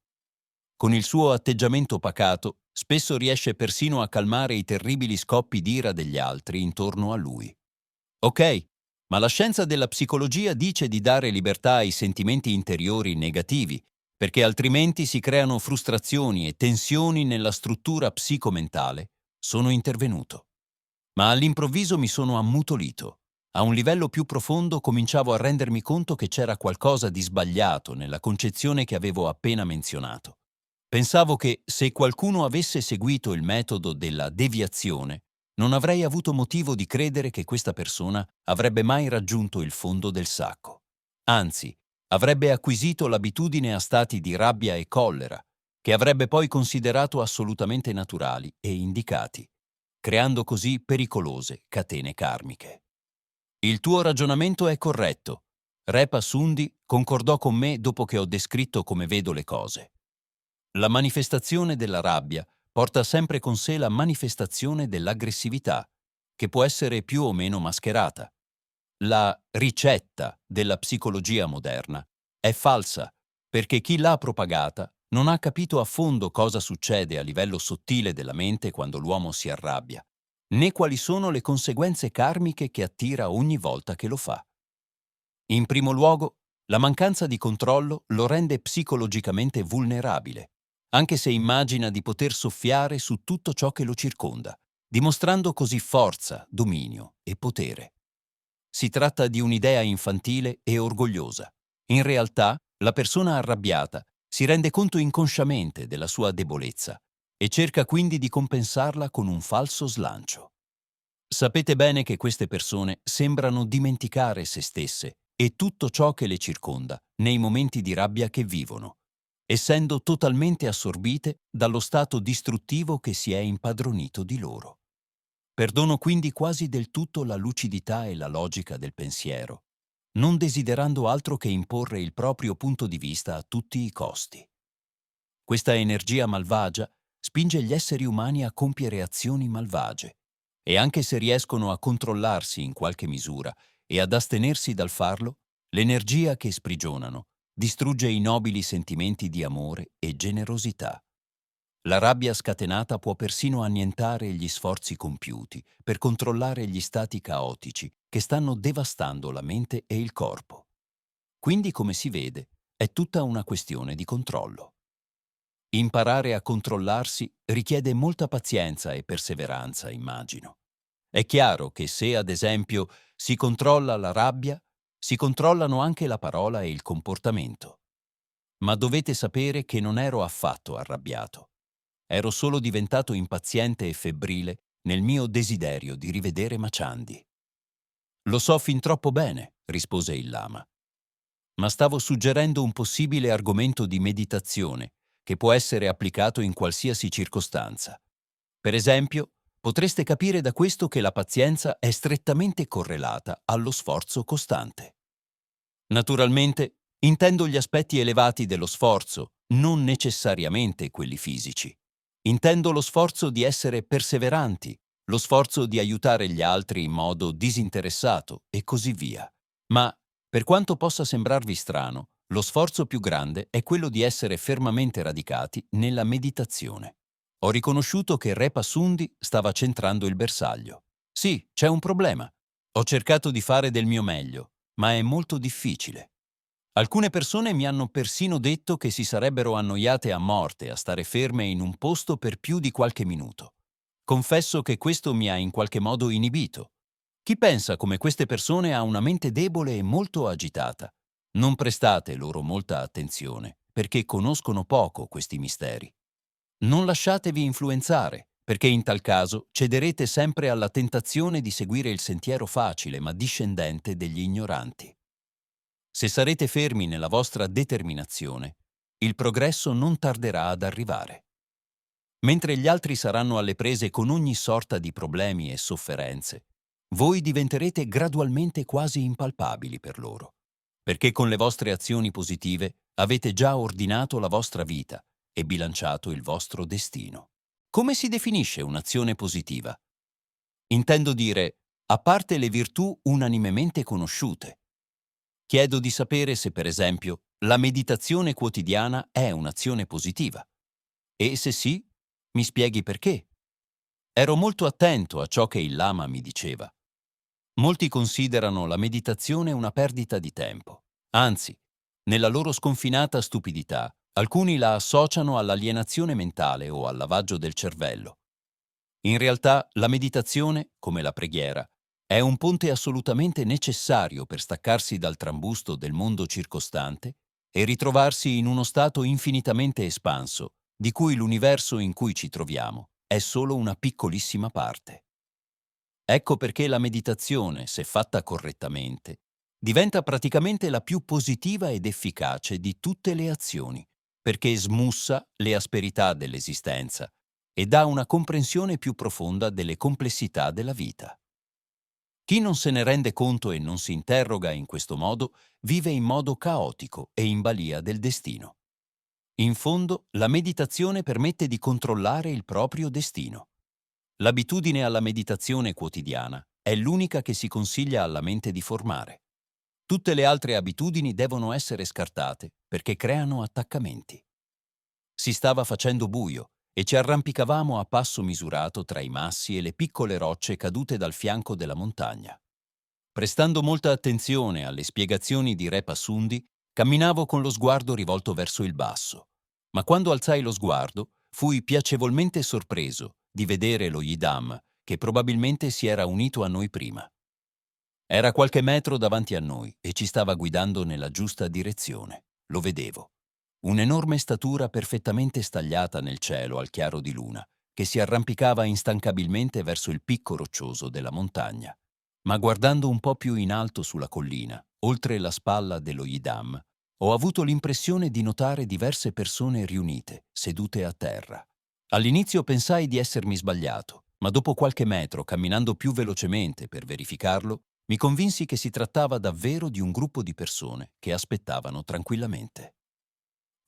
Con il suo atteggiamento pacato, spesso riesce persino a calmare i terribili scoppi d'ira degli altri intorno a lui. Ok, ma la scienza della psicologia dice di dare libertà ai sentimenti interiori negativi, perché altrimenti si creano frustrazioni e tensioni nella struttura psicomentale. Sono intervenuto. Ma all'improvviso mi sono ammutolito. A un livello più profondo cominciavo a rendermi conto che c'era qualcosa di sbagliato nella concezione che avevo appena menzionato. Pensavo che se qualcuno avesse seguito il metodo della deviazione, non avrei avuto motivo di credere che questa persona avrebbe mai raggiunto il fondo del sacco. Anzi, avrebbe acquisito l'abitudine a stati di rabbia e collera, che avrebbe poi considerato assolutamente naturali e indicati, creando così pericolose catene karmiche. Il tuo ragionamento è corretto. Repa Sundi concordò con me dopo che ho descritto come vedo le cose. La manifestazione della rabbia porta sempre con sé la manifestazione dell'aggressività, che può essere più o meno mascherata. La ricetta della psicologia moderna è falsa, perché chi l'ha propagata non ha capito a fondo cosa succede a livello sottile della mente quando l'uomo si arrabbia, né quali sono le conseguenze karmiche che attira ogni volta che lo fa. In primo luogo, la mancanza di controllo lo rende psicologicamente vulnerabile, anche se immagina di poter soffiare su tutto ciò che lo circonda, dimostrando così forza, dominio e potere. Si tratta di un'idea infantile e orgogliosa. In realtà, la persona arrabbiata si rende conto inconsciamente della sua debolezza e cerca quindi di compensarla con un falso slancio. Sapete bene che queste persone sembrano dimenticare se stesse e tutto ciò che le circonda nei momenti di rabbia che vivono, essendo totalmente assorbite dallo stato distruttivo che si è impadronito di loro. Perdono quindi quasi del tutto la lucidità e la logica del pensiero, non desiderando altro che imporre il proprio punto di vista a tutti i costi. Questa energia malvagia spinge gli esseri umani a compiere azioni malvagie, e anche se riescono a controllarsi in qualche misura e ad astenersi dal farlo, l'energia che sprigionano distrugge i nobili sentimenti di amore e generosità. La rabbia scatenata può persino annientare gli sforzi compiuti per controllare gli stati caotici che stanno devastando la mente e il corpo. Quindi, come si vede, è tutta una questione di controllo. Imparare a controllarsi richiede molta pazienza e perseveranza, immagino. È chiaro che se, ad esempio, si controlla la rabbia, si controllano anche la parola e il comportamento. Ma dovete sapere che non ero affatto arrabbiato. Ero solo diventato impaziente e febbrile nel mio desiderio di rivedere Maciandi. Lo so fin troppo bene, rispose il lama. Ma stavo suggerendo un possibile argomento di meditazione che può essere applicato in qualsiasi circostanza. Per esempio, potreste capire da questo che la pazienza è strettamente correlata allo sforzo costante. Naturalmente, intendo gli aspetti elevati dello sforzo, non necessariamente quelli fisici. Intendo lo sforzo di essere perseveranti, lo sforzo di aiutare gli altri in modo disinteressato e così via. Ma, per quanto possa sembrarvi strano, lo sforzo più grande è quello di essere fermamente radicati nella meditazione. Ho riconosciuto che Repa Sundi stava centrando il bersaglio. Sì, c'è un problema. Ho cercato di fare del mio meglio, ma è molto difficile. Alcune persone mi hanno persino detto che si sarebbero annoiate a morte a stare ferme in un posto per più di qualche minuto. Confesso che questo mi ha in qualche modo inibito. Chi pensa come queste persone ha una mente debole e molto agitata. Non prestate loro molta attenzione, perché conoscono poco questi misteri. Non lasciatevi influenzare, perché in tal caso cederete sempre alla tentazione di seguire il sentiero facile ma discendente degli ignoranti. Se sarete fermi nella vostra determinazione, il progresso non tarderà ad arrivare. Mentre gli altri saranno alle prese con ogni sorta di problemi e sofferenze, voi diventerete gradualmente quasi impalpabili per loro, perché con le vostre azioni positive avete già ordinato la vostra vita e bilanciato il vostro destino. Come si definisce un'azione positiva? Intendo dire, a parte le virtù unanimemente conosciute. Chiedo di sapere se, per esempio, la meditazione quotidiana è un'azione positiva. E se sì, mi spieghi perché. Ero molto attento a ciò che il Lama mi diceva. Molti considerano la meditazione una perdita di tempo. Anzi, nella loro sconfinata stupidità, alcuni la associano all'alienazione mentale o al lavaggio del cervello. In realtà, la meditazione, come la preghiera, è un ponte assolutamente necessario per staccarsi dal trambusto del mondo circostante e ritrovarsi in uno stato infinitamente espanso, di cui l'universo in cui ci troviamo è solo una piccolissima parte. Ecco perché la meditazione, se fatta correttamente, diventa praticamente la più positiva ed efficace di tutte le azioni, perché smussa le asperità dell'esistenza e dà una comprensione più profonda delle complessità della vita. Chi non se ne rende conto e non si interroga in questo modo vive in modo caotico e in balia del destino. In fondo, la meditazione permette di controllare il proprio destino. L'abitudine alla meditazione quotidiana è l'unica che si consiglia alla mente di formare. Tutte le altre abitudini devono essere scartate perché creano attaccamenti. Si stava facendo buio e ci arrampicavamo a passo misurato tra i massi e le piccole rocce cadute dal fianco della montagna. Prestando molta attenzione alle spiegazioni di Re Passundi, camminavo con lo sguardo rivolto verso il basso. Ma quando alzai lo sguardo, fui piacevolmente sorpreso di vedere lo Yidam, che probabilmente si era unito a noi prima. Era qualche metro davanti a noi e ci stava guidando nella giusta direzione. Lo vedevo. Un'enorme statura perfettamente stagliata nel cielo al chiaro di luna, che si arrampicava instancabilmente verso il picco roccioso della montagna. Ma guardando un po' più in alto sulla collina, oltre la spalla dello Yidam, ho avuto l'impressione di notare diverse persone riunite, sedute a terra. All'inizio pensai di essermi sbagliato, ma dopo qualche metro, camminando più velocemente per verificarlo, mi convinsi che si trattava davvero di un gruppo di persone che aspettavano tranquillamente.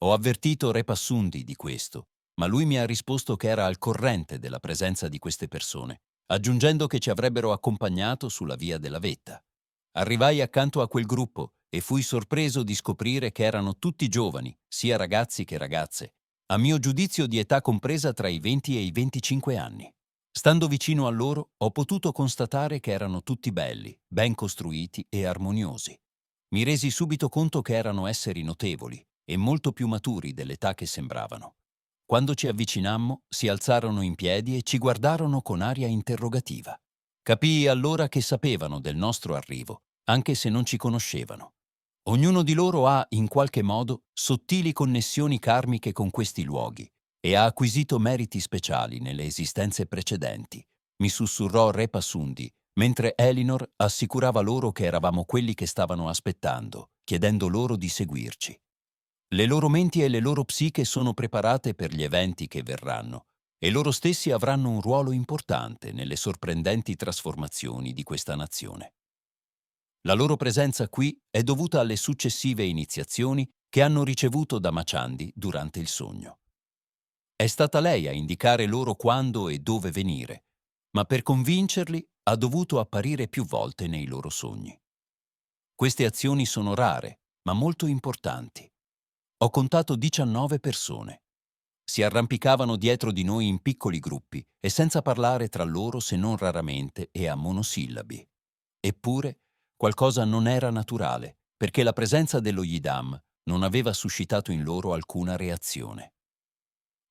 Ho avvertito Re Passundi di questo, ma lui mi ha risposto che era al corrente della presenza di queste persone, aggiungendo che ci avrebbero accompagnato sulla via della vetta. Arrivai accanto a quel gruppo e fui sorpreso di scoprire che erano tutti giovani, sia ragazzi che ragazze, a mio giudizio di età compresa tra i 20 e i 25 anni. Stando vicino a loro, ho potuto constatare che erano tutti belli, ben costruiti e armoniosi. Mi resi subito conto che erano esseri notevoli e molto più maturi dell'età che sembravano. Quando ci avvicinammo, si alzarono in piedi e ci guardarono con aria interrogativa. Capii allora che sapevano del nostro arrivo, anche se non ci conoscevano. Ognuno di loro ha, in qualche modo, sottili connessioni karmiche con questi luoghi e ha acquisito meriti speciali nelle esistenze precedenti, mi sussurrò Re Passundi, mentre Elinor assicurava loro che eravamo quelli che stavano aspettando, chiedendo loro di seguirci. Le loro menti e le loro psiche sono preparate per gli eventi che verranno e loro stessi avranno un ruolo importante nelle sorprendenti trasformazioni di questa nazione. La loro presenza qui è dovuta alle successive iniziazioni che hanno ricevuto da Machandi durante il sogno. È stata lei a indicare loro quando e dove venire, ma per convincerli ha dovuto apparire più volte nei loro sogni. Queste azioni sono rare, ma molto importanti. Ho contato 19 persone. Si arrampicavano dietro di noi in piccoli gruppi e senza parlare tra loro se non raramente e a monosillabi. Eppure, qualcosa non era naturale, perché la presenza dello Yidam non aveva suscitato in loro alcuna reazione.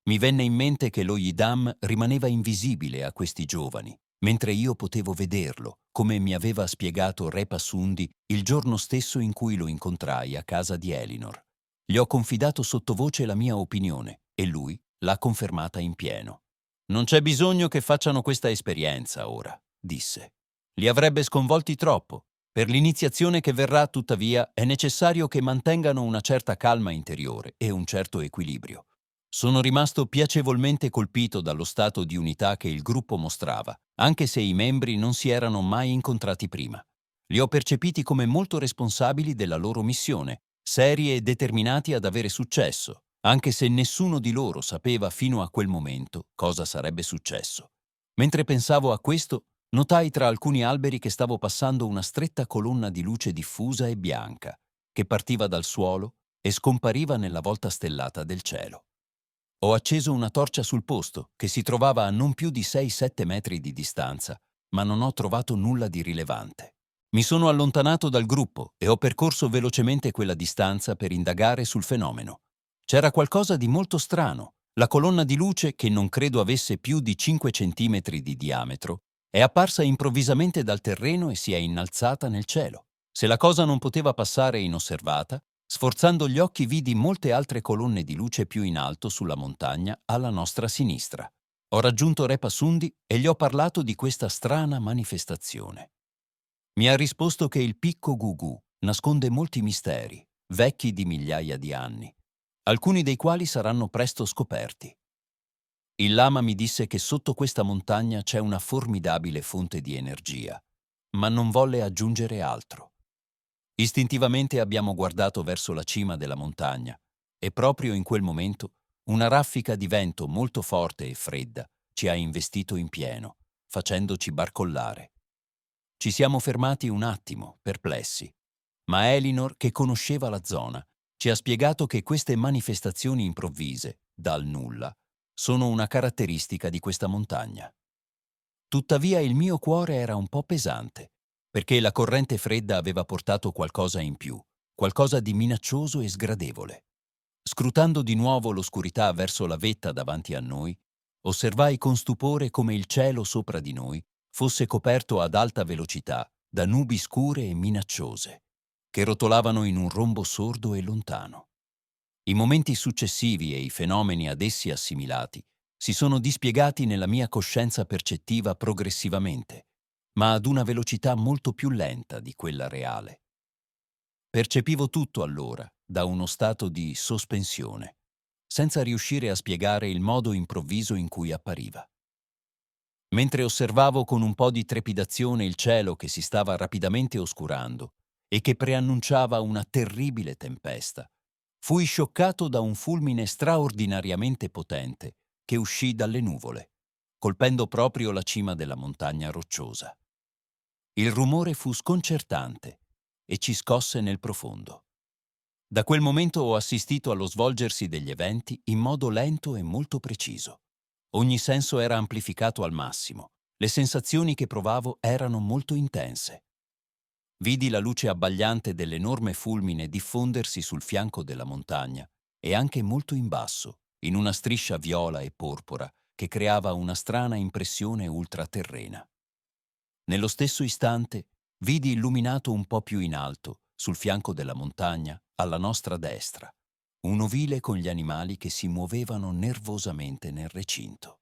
Mi venne in mente che lo Yidam rimaneva invisibile a questi giovani, mentre io potevo vederlo, come mi aveva spiegato Re Passundi il giorno stesso in cui lo incontrai a casa di Elinor. Gli ho confidato sottovoce la mia opinione e lui l'ha confermata in pieno. «Non c'è bisogno che facciano questa esperienza ora», disse. «Li avrebbe sconvolti troppo. Per l'iniziazione che verrà, tuttavia, è necessario che mantengano una certa calma interiore e un certo equilibrio. Sono rimasto piacevolmente colpito dallo stato di unità che il gruppo mostrava, anche se i membri non si erano mai incontrati prima. Li ho percepiti come molto responsabili della loro missione, seri e determinati ad avere successo, anche se nessuno di loro sapeva fino a quel momento cosa sarebbe successo. Mentre pensavo a questo, notai tra alcuni alberi che stavo passando una stretta colonna di luce diffusa e bianca, che partiva dal suolo e scompariva nella volta stellata del cielo. Ho acceso una torcia sul posto, che si trovava a non più di 6-7 metri di distanza, ma non ho trovato nulla di rilevante. Mi sono allontanato dal gruppo e ho percorso velocemente quella distanza per indagare sul fenomeno. C'era qualcosa di molto strano. La colonna di luce, che non credo avesse più di 5 centimetri di diametro, è apparsa improvvisamente dal terreno e si è innalzata nel cielo. Se la cosa non poteva passare inosservata, sforzando gli occhi vidi molte altre colonne di luce più in alto sulla montagna alla nostra sinistra. Ho raggiunto Re Pasundi e gli ho parlato di questa strana manifestazione. Mi ha risposto che il picco Gugu nasconde molti misteri, vecchi di migliaia di anni, alcuni dei quali saranno presto scoperti. Il lama mi disse che sotto questa montagna c'è una formidabile fonte di energia, ma non volle aggiungere altro. Istintivamente abbiamo guardato verso la cima della montagna e proprio in quel momento una raffica di vento molto forte e fredda ci ha investito in pieno, facendoci barcollare. Ci siamo fermati un attimo, perplessi, ma Elinor, che conosceva la zona, ci ha spiegato che queste manifestazioni improvvise, dal nulla, sono una caratteristica di questa montagna. Tuttavia il mio cuore era un po' pesante, perché la corrente fredda aveva portato qualcosa in più, qualcosa di minaccioso e sgradevole. Scrutando di nuovo l'oscurità verso la vetta davanti a noi, osservai con stupore come il cielo sopra di noi fosse coperto ad alta velocità da nubi scure e minacciose, che rotolavano in un rombo sordo e lontano. I momenti successivi e i fenomeni ad essi assimilati si sono dispiegati nella mia coscienza percettiva progressivamente, ma ad una velocità molto più lenta di quella reale. Percepivo tutto allora da uno stato di sospensione, senza riuscire a spiegare il modo improvviso in cui appariva. Mentre osservavo con un po' di trepidazione il cielo che si stava rapidamente oscurando e che preannunciava una terribile tempesta, fui scioccato da un fulmine straordinariamente potente che uscì dalle nuvole, colpendo proprio la cima della montagna rocciosa. Il rumore fu sconcertante e ci scosse nel profondo. Da quel momento ho assistito allo svolgersi degli eventi in modo lento e molto preciso. Ogni senso era amplificato al massimo. Le sensazioni che provavo erano molto intense. Vidi la luce abbagliante dell'enorme fulmine diffondersi sul fianco della montagna e anche molto in basso, in una striscia viola e porpora che creava una strana impressione ultraterrena. Nello stesso istante vidi illuminato un po' più in alto, sul fianco della montagna, alla nostra destra, un ovile con gli animali che si muovevano nervosamente nel recinto.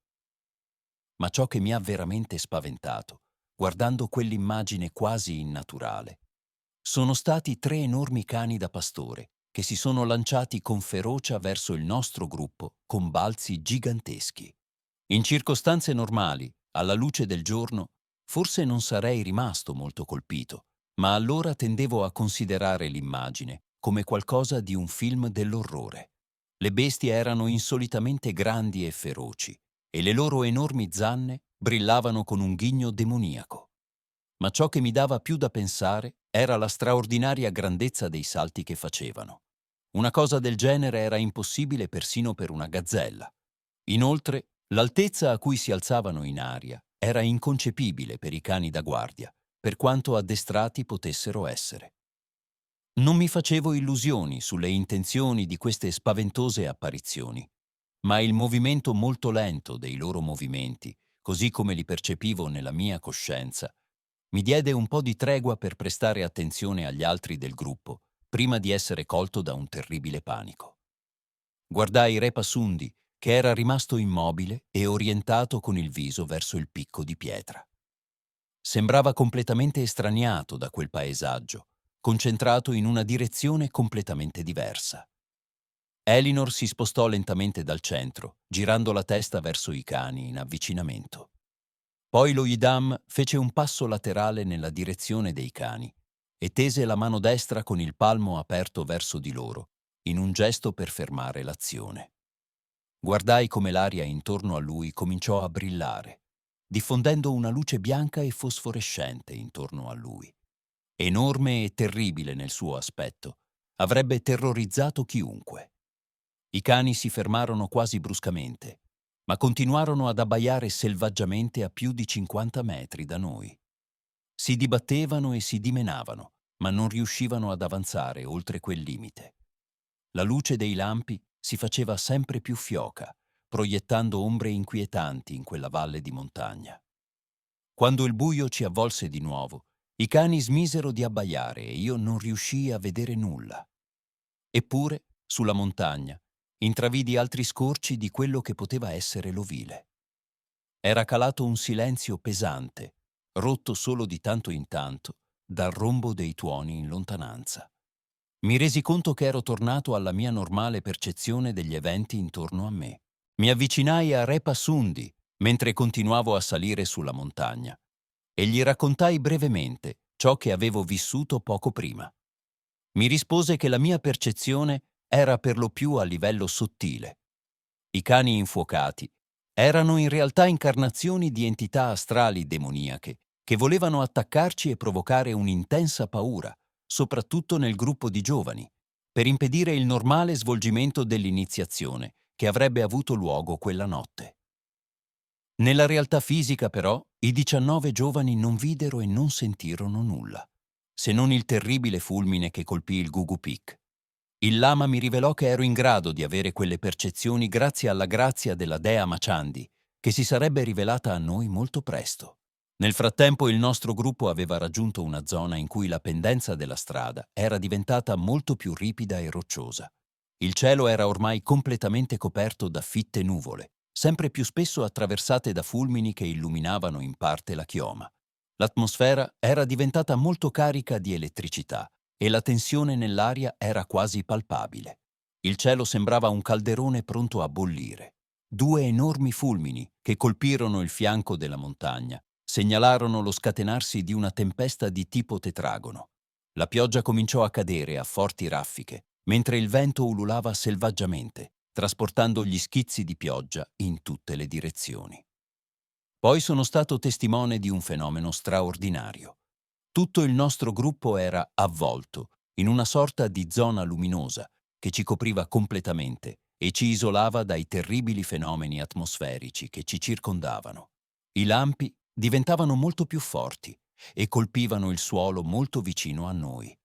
Ma ciò che mi ha veramente spaventato, guardando quell'immagine quasi innaturale, sono stati 3 enormi cani da pastore che si sono lanciati con ferocia verso il nostro gruppo con balzi giganteschi. In circostanze normali, alla luce del giorno, forse non sarei rimasto molto colpito, ma allora tendevo a considerare l'immagine come qualcosa di un film dell'orrore. Le bestie erano insolitamente grandi e feroci, e le loro enormi zanne brillavano con un ghigno demoniaco. Ma ciò che mi dava più da pensare era la straordinaria grandezza dei salti che facevano. Una cosa del genere era impossibile persino per una gazzella. Inoltre, l'altezza a cui si alzavano in aria era inconcepibile per i cani da guardia, per quanto addestrati potessero essere. Non mi facevo illusioni sulle intenzioni di queste spaventose apparizioni, ma il movimento molto lento dei loro movimenti, così come li percepivo nella mia coscienza, mi diede un po' di tregua per prestare attenzione agli altri del gruppo, prima di essere colto da un terribile panico. Guardai Re Pasundi, che era rimasto immobile e orientato con il viso verso il picco di pietra. Sembrava completamente estraniato da quel paesaggio, concentrato in una direzione completamente diversa. Elinor si spostò lentamente dal centro, girando la testa verso i cani in avvicinamento. Poi lo Idam fece un passo laterale nella direzione dei cani e tese la mano destra con il palmo aperto verso di loro, in un gesto per fermare l'azione. Guardai come l'aria intorno a lui cominciò a brillare, diffondendo una luce bianca e fosforescente intorno a lui. Enorme e terribile nel suo aspetto, avrebbe terrorizzato chiunque. I cani si fermarono quasi bruscamente, ma continuarono ad abbaiare selvaggiamente a più di 50 metri da noi. Si dibattevano e si dimenavano, ma non riuscivano ad avanzare oltre quel limite. La luce dei lampi si faceva sempre più fioca, proiettando ombre inquietanti in quella valle di montagna. Quando il buio ci avvolse di nuovo, i cani smisero di abbaiare e io non riuscii a vedere nulla. Eppure, sulla montagna, intravidi altri scorci di quello che poteva essere l'ovile. Era calato un silenzio pesante, rotto solo di tanto in tanto dal rombo dei tuoni in lontananza. Mi resi conto che ero tornato alla mia normale percezione degli eventi intorno a me. Mi avvicinai a Re Passundi mentre continuavo a salire sulla montagna e gli raccontai brevemente ciò che avevo vissuto poco prima. Mi rispose che la mia percezione era per lo più a livello sottile. I cani infuocati erano in realtà incarnazioni di entità astrali demoniache che volevano attaccarci e provocare un'intensa paura, soprattutto nel gruppo di giovani, per impedire il normale svolgimento dell'iniziazione che avrebbe avuto luogo quella notte. Nella realtà fisica, però, i 19 giovani non videro e non sentirono nulla, se non il terribile fulmine che colpì il Gugu Peak. Il lama mi rivelò che ero in grado di avere quelle percezioni grazie alla grazia della dea Machandi, che si sarebbe rivelata a noi molto presto. Nel frattempo il nostro gruppo aveva raggiunto una zona in cui la pendenza della strada era diventata molto più ripida e rocciosa. Il cielo era ormai completamente coperto da fitte nuvole, sempre più spesso attraversate da fulmini che illuminavano in parte la chioma. L'atmosfera era diventata molto carica di elettricità e la tensione nell'aria era quasi palpabile. Il cielo sembrava un calderone pronto a bollire. 2 enormi fulmini che colpirono il fianco della montagna segnalarono lo scatenarsi di una tempesta di tipo tetragono. La pioggia cominciò a cadere a forti raffiche, mentre il vento ululava selvaggiamente, trasportando gli schizzi di pioggia in tutte le direzioni. Poi sono stato testimone di un fenomeno straordinario. Tutto il nostro gruppo era avvolto in una sorta di zona luminosa che ci copriva completamente e ci isolava dai terribili fenomeni atmosferici che ci circondavano. I lampi diventavano molto più forti e colpivano il suolo molto vicino a noi.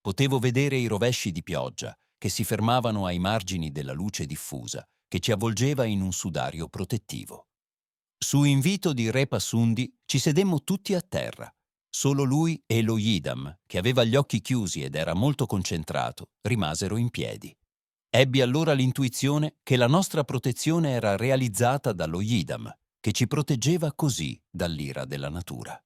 Potevo vedere i rovesci di pioggia che si fermavano ai margini della luce diffusa che ci avvolgeva in un sudario protettivo. Su invito di Re Passundi ci sedemmo tutti a terra. Solo lui e lo Yidam, che aveva gli occhi chiusi ed era molto concentrato, rimasero in piedi. Ebbi allora l'intuizione che la nostra protezione era realizzata dallo Yidam, che ci proteggeva così dall'ira della natura.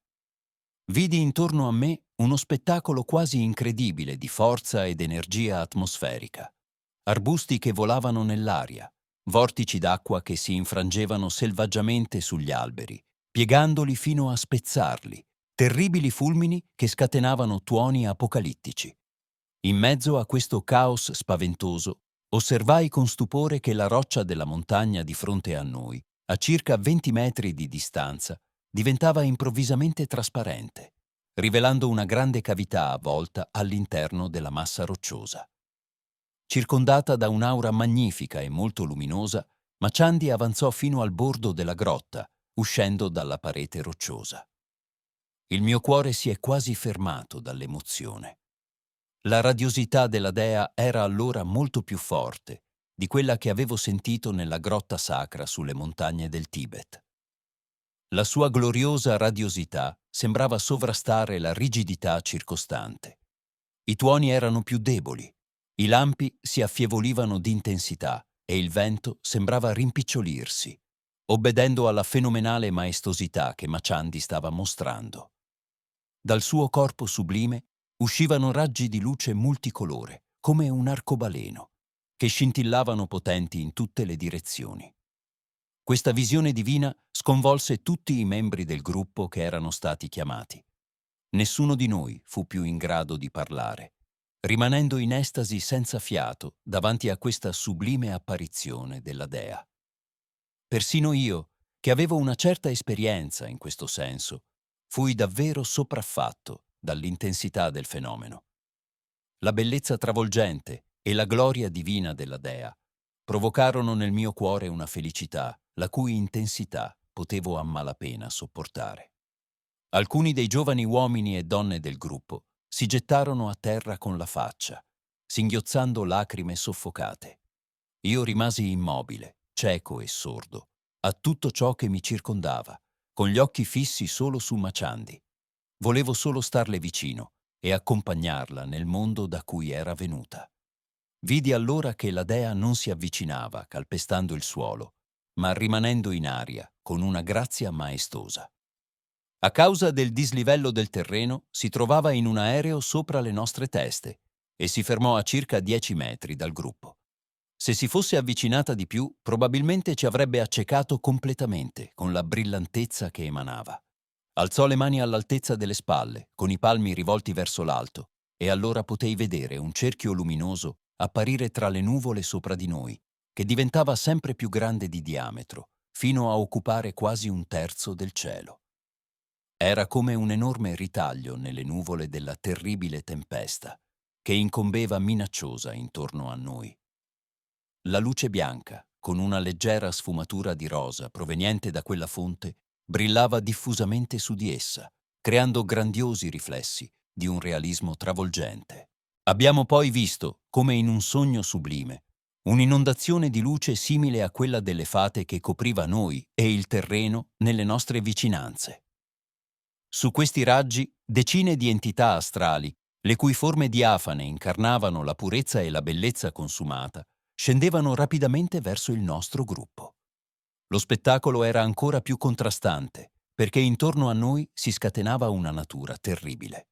Vidi intorno a me uno spettacolo quasi incredibile di forza ed energia atmosferica. Arbusti che volavano nell'aria, vortici d'acqua che si infrangevano selvaggiamente sugli alberi, piegandoli fino a spezzarli, terribili fulmini che scatenavano tuoni apocalittici. In mezzo a questo caos spaventoso, osservai con stupore che la roccia della montagna di fronte a noi, a circa 20 metri di distanza, diventava improvvisamente trasparente, rivelando una grande cavità avvolta all'interno della massa rocciosa. Circondata da un'aura magnifica e molto luminosa, Machandi avanzò fino al bordo della grotta, uscendo dalla parete rocciosa. Il mio cuore si è quasi fermato dall'emozione. La radiosità della dea era allora molto più forte di quella che avevo sentito nella grotta sacra sulle montagne del Tibet. La sua gloriosa radiosità sembrava sovrastare la rigidità circostante. I tuoni erano più deboli, i lampi si affievolivano d'intensità e il vento sembrava rimpicciolirsi, obbedendo alla fenomenale maestosità che Machandi stava mostrando. Dal suo corpo sublime uscivano raggi di luce multicolore, come un arcobaleno, che scintillavano potenti in tutte le direzioni. Questa visione divina sconvolse tutti i membri del gruppo che erano stati chiamati. Nessuno di noi fu più in grado di parlare, rimanendo in estasi senza fiato davanti a questa sublime apparizione della Dea. Persino io, che avevo una certa esperienza in questo senso, fui davvero sopraffatto dall'intensità del fenomeno. La bellezza travolgente e la gloria divina della Dea provocarono nel mio cuore una felicità la cui intensità potevo a malapena sopportare. Alcuni dei giovani uomini e donne del gruppo si gettarono a terra con la faccia, singhiozzando lacrime soffocate. Io rimasi immobile, cieco e sordo, a tutto ciò che mi circondava, con gli occhi fissi solo su Maciandi. Volevo solo starle vicino e accompagnarla nel mondo da cui era venuta. Vidi allora che la Dea non si avvicinava calpestando il suolo, ma rimanendo in aria con una grazia maestosa. A causa del dislivello del terreno, si trovava in un aereo sopra le nostre teste e si fermò a circa 10 metri dal gruppo. Se si fosse avvicinata di più, probabilmente ci avrebbe accecato completamente con la brillantezza che emanava. Alzò le mani all'altezza delle spalle, con i palmi rivolti verso l'alto, e allora potei vedere un cerchio luminoso apparire tra le nuvole sopra di noi, che diventava sempre più grande di diametro, fino a occupare quasi un terzo del cielo. Era come un enorme ritaglio nelle nuvole della terribile tempesta, che incombeva minacciosa intorno a noi. La luce bianca, con una leggera sfumatura di rosa proveniente da quella fonte, brillava diffusamente su di essa, creando grandiosi riflessi di un realismo travolgente. Abbiamo poi visto, come in un sogno sublime, un'inondazione di luce simile a quella delle fate che copriva noi e il terreno nelle nostre vicinanze. Su questi raggi, decine di entità astrali, le cui forme diafane incarnavano la purezza e la bellezza consumata, scendevano rapidamente verso il nostro gruppo. Lo spettacolo era ancora più contrastante, perché intorno a noi si scatenava una natura terribile.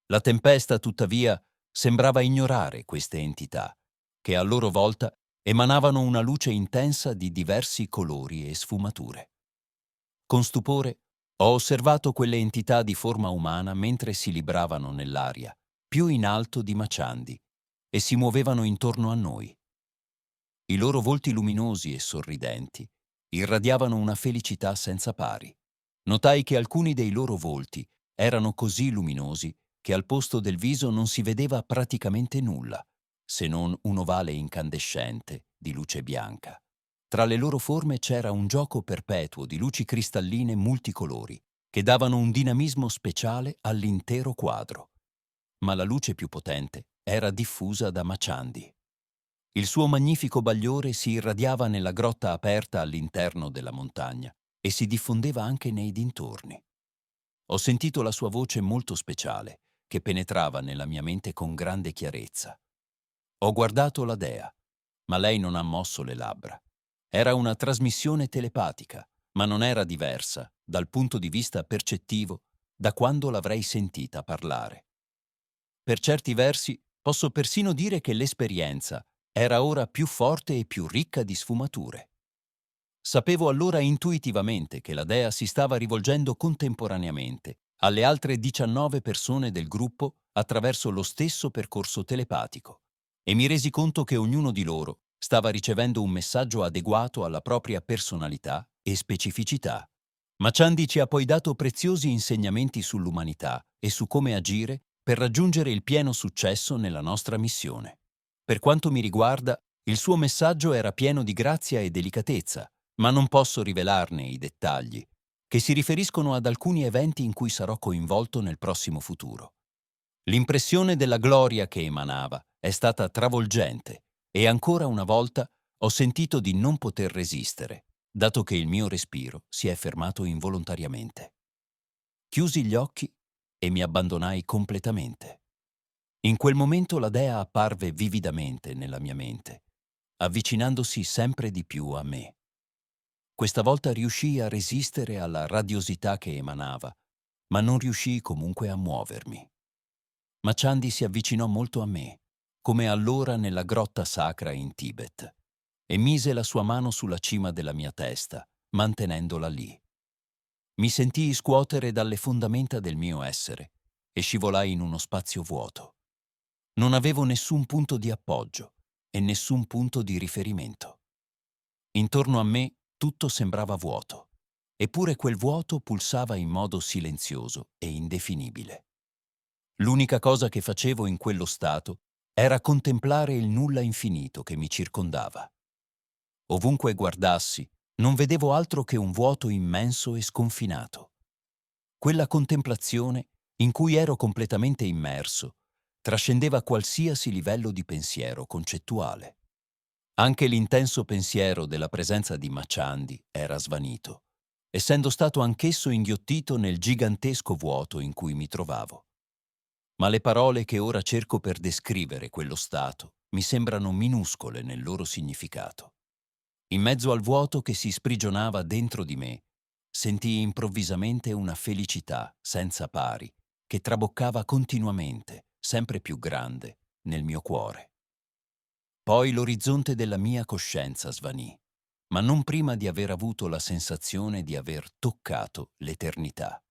La tempesta, tuttavia, sembrava ignorare queste entità, che a loro volta emanavano una luce intensa di diversi colori e sfumature. Con stupore ho osservato quelle entità di forma umana mentre si libravano nell'aria, più in alto di Maciandi, e si muovevano intorno a noi. I loro volti luminosi e sorridenti irradiavano una felicità senza pari. Notai che alcuni dei loro volti erano così luminosi che al posto del viso non si vedeva praticamente nulla, se non un ovale incandescente di luce bianca. Tra le loro forme c'era un gioco perpetuo di luci cristalline multicolori che davano un dinamismo speciale all'intero quadro. Ma la luce più potente era diffusa da Maciandi. Il suo magnifico bagliore si irradiava nella grotta aperta all'interno della montagna e si diffondeva anche nei dintorni. Ho sentito la sua voce molto speciale, che penetrava nella mia mente con grande chiarezza. Ho guardato la Dea, ma lei non ha mosso le labbra. Era una trasmissione telepatica, ma non era diversa, dal punto di vista percettivo, da quando l'avrei sentita parlare. Per certi versi, posso persino dire che l'esperienza era ora più forte e più ricca di sfumature. Sapevo allora intuitivamente che la Dea si stava rivolgendo contemporaneamente alle altre 19 persone del gruppo attraverso lo stesso percorso telepatico e mi resi conto che ognuno di loro stava ricevendo un messaggio adeguato alla propria personalità e specificità. Maciandi ci ha poi dato preziosi insegnamenti sull'umanità e su come agire per raggiungere il pieno successo nella nostra missione. Per quanto mi riguarda, il suo messaggio era pieno di grazia e delicatezza, ma non posso rivelarne i dettagli, che si riferiscono ad alcuni eventi in cui sarò coinvolto nel prossimo futuro. L'impressione della gloria che emanava è stata travolgente e ancora una volta ho sentito di non poter resistere, dato che il mio respiro si è fermato involontariamente. Chiusi gli occhi e mi abbandonai completamente. In quel momento la Dea apparve vividamente nella mia mente, avvicinandosi sempre di più a me. Questa volta riuscii a resistere alla radiosità che emanava, ma non riuscii comunque a muovermi. Maciandi si avvicinò molto a me, come allora nella grotta sacra in Tibet, e mise la sua mano sulla cima della mia testa, mantenendola lì. Mi sentii scuotere dalle fondamenta del mio essere e scivolai in uno spazio vuoto. Non avevo nessun punto di appoggio e nessun punto di riferimento. Intorno a me tutto sembrava vuoto, eppure quel vuoto pulsava in modo silenzioso e indefinibile. L'unica cosa che facevo in quello stato era contemplare il nulla infinito che mi circondava. Ovunque guardassi, non vedevo altro che un vuoto immenso e sconfinato. Quella contemplazione, in cui ero completamente immerso, trascendeva qualsiasi livello di pensiero concettuale. Anche l'intenso pensiero della presenza di Machandi era svanito, essendo stato anch'esso inghiottito nel gigantesco vuoto in cui mi trovavo. Ma le parole che ora cerco per descrivere quello stato mi sembrano minuscole nel loro significato. In mezzo al vuoto che si sprigionava dentro di me, sentii improvvisamente una felicità senza pari che traboccava continuamente, sempre più grande, nel mio cuore. Poi l'orizzonte della mia coscienza svanì, ma non prima di aver avuto la sensazione di aver toccato l'eternità.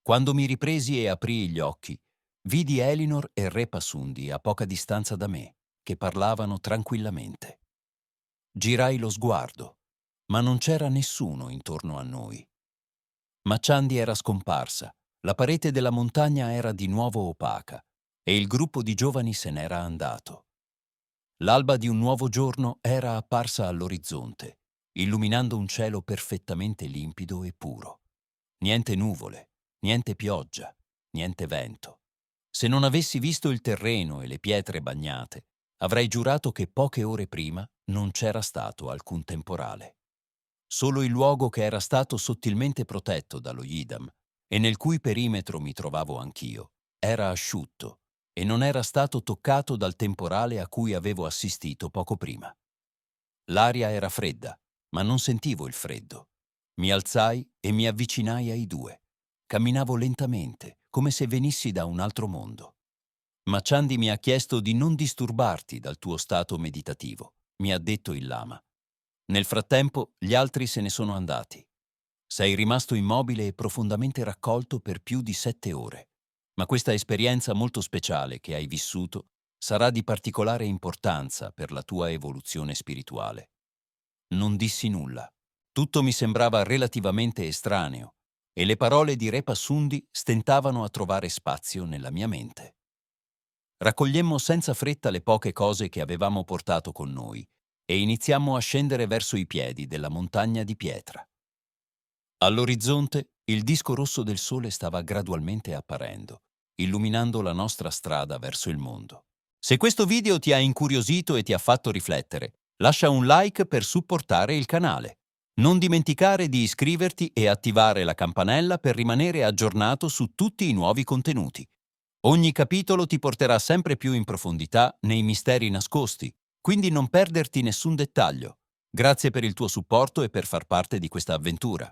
Quando mi ripresi e aprii gli occhi, vidi Elinor e Re Pasundi a poca distanza da me, che parlavano tranquillamente. Girai lo sguardo, ma non c'era nessuno intorno a noi. Machandi era scomparsa, la parete della montagna era di nuovo opaca e il gruppo di giovani se n'era andato. L'alba di un nuovo giorno era apparsa all'orizzonte, illuminando un cielo perfettamente limpido e puro. Niente nuvole, niente pioggia, niente vento. Se non avessi visto il terreno e le pietre bagnate, avrei giurato che poche ore prima non c'era stato alcun temporale. Solo il luogo che era stato sottilmente protetto dallo Yidam e nel cui perimetro mi trovavo anch'io era asciutto e non era stato toccato dal temporale a cui avevo assistito poco prima. L'aria era fredda, ma non sentivo il freddo. Mi alzai e mi avvicinai ai due. Camminavo lentamente, come se venissi da un altro mondo. Machandi mi ha chiesto di non disturbarti dal tuo stato meditativo, mi ha detto il lama. Nel frattempo gli altri se ne sono andati. Sei rimasto immobile e profondamente raccolto per più di 7 ore, ma questa esperienza molto speciale che hai vissuto sarà di particolare importanza per la tua evoluzione spirituale. Non dissi nulla. Tutto mi sembrava relativamente estraneo e le parole di Re Pasundi stentavano a trovare spazio nella mia mente. Raccogliemmo senza fretta le poche cose che avevamo portato con noi e iniziammo a scendere verso i piedi della montagna di pietra. All'orizzonte il disco rosso del sole stava gradualmente apparendo, illuminando la nostra strada verso il mondo. Se questo video ti ha incuriosito e ti ha fatto riflettere, lascia un like per supportare il canale. Non dimenticare di iscriverti e attivare la campanella per rimanere aggiornato su tutti i nuovi contenuti. Ogni capitolo ti porterà sempre più in profondità nei misteri nascosti, quindi non perderti nessun dettaglio. Grazie per il tuo supporto e per far parte di questa avventura.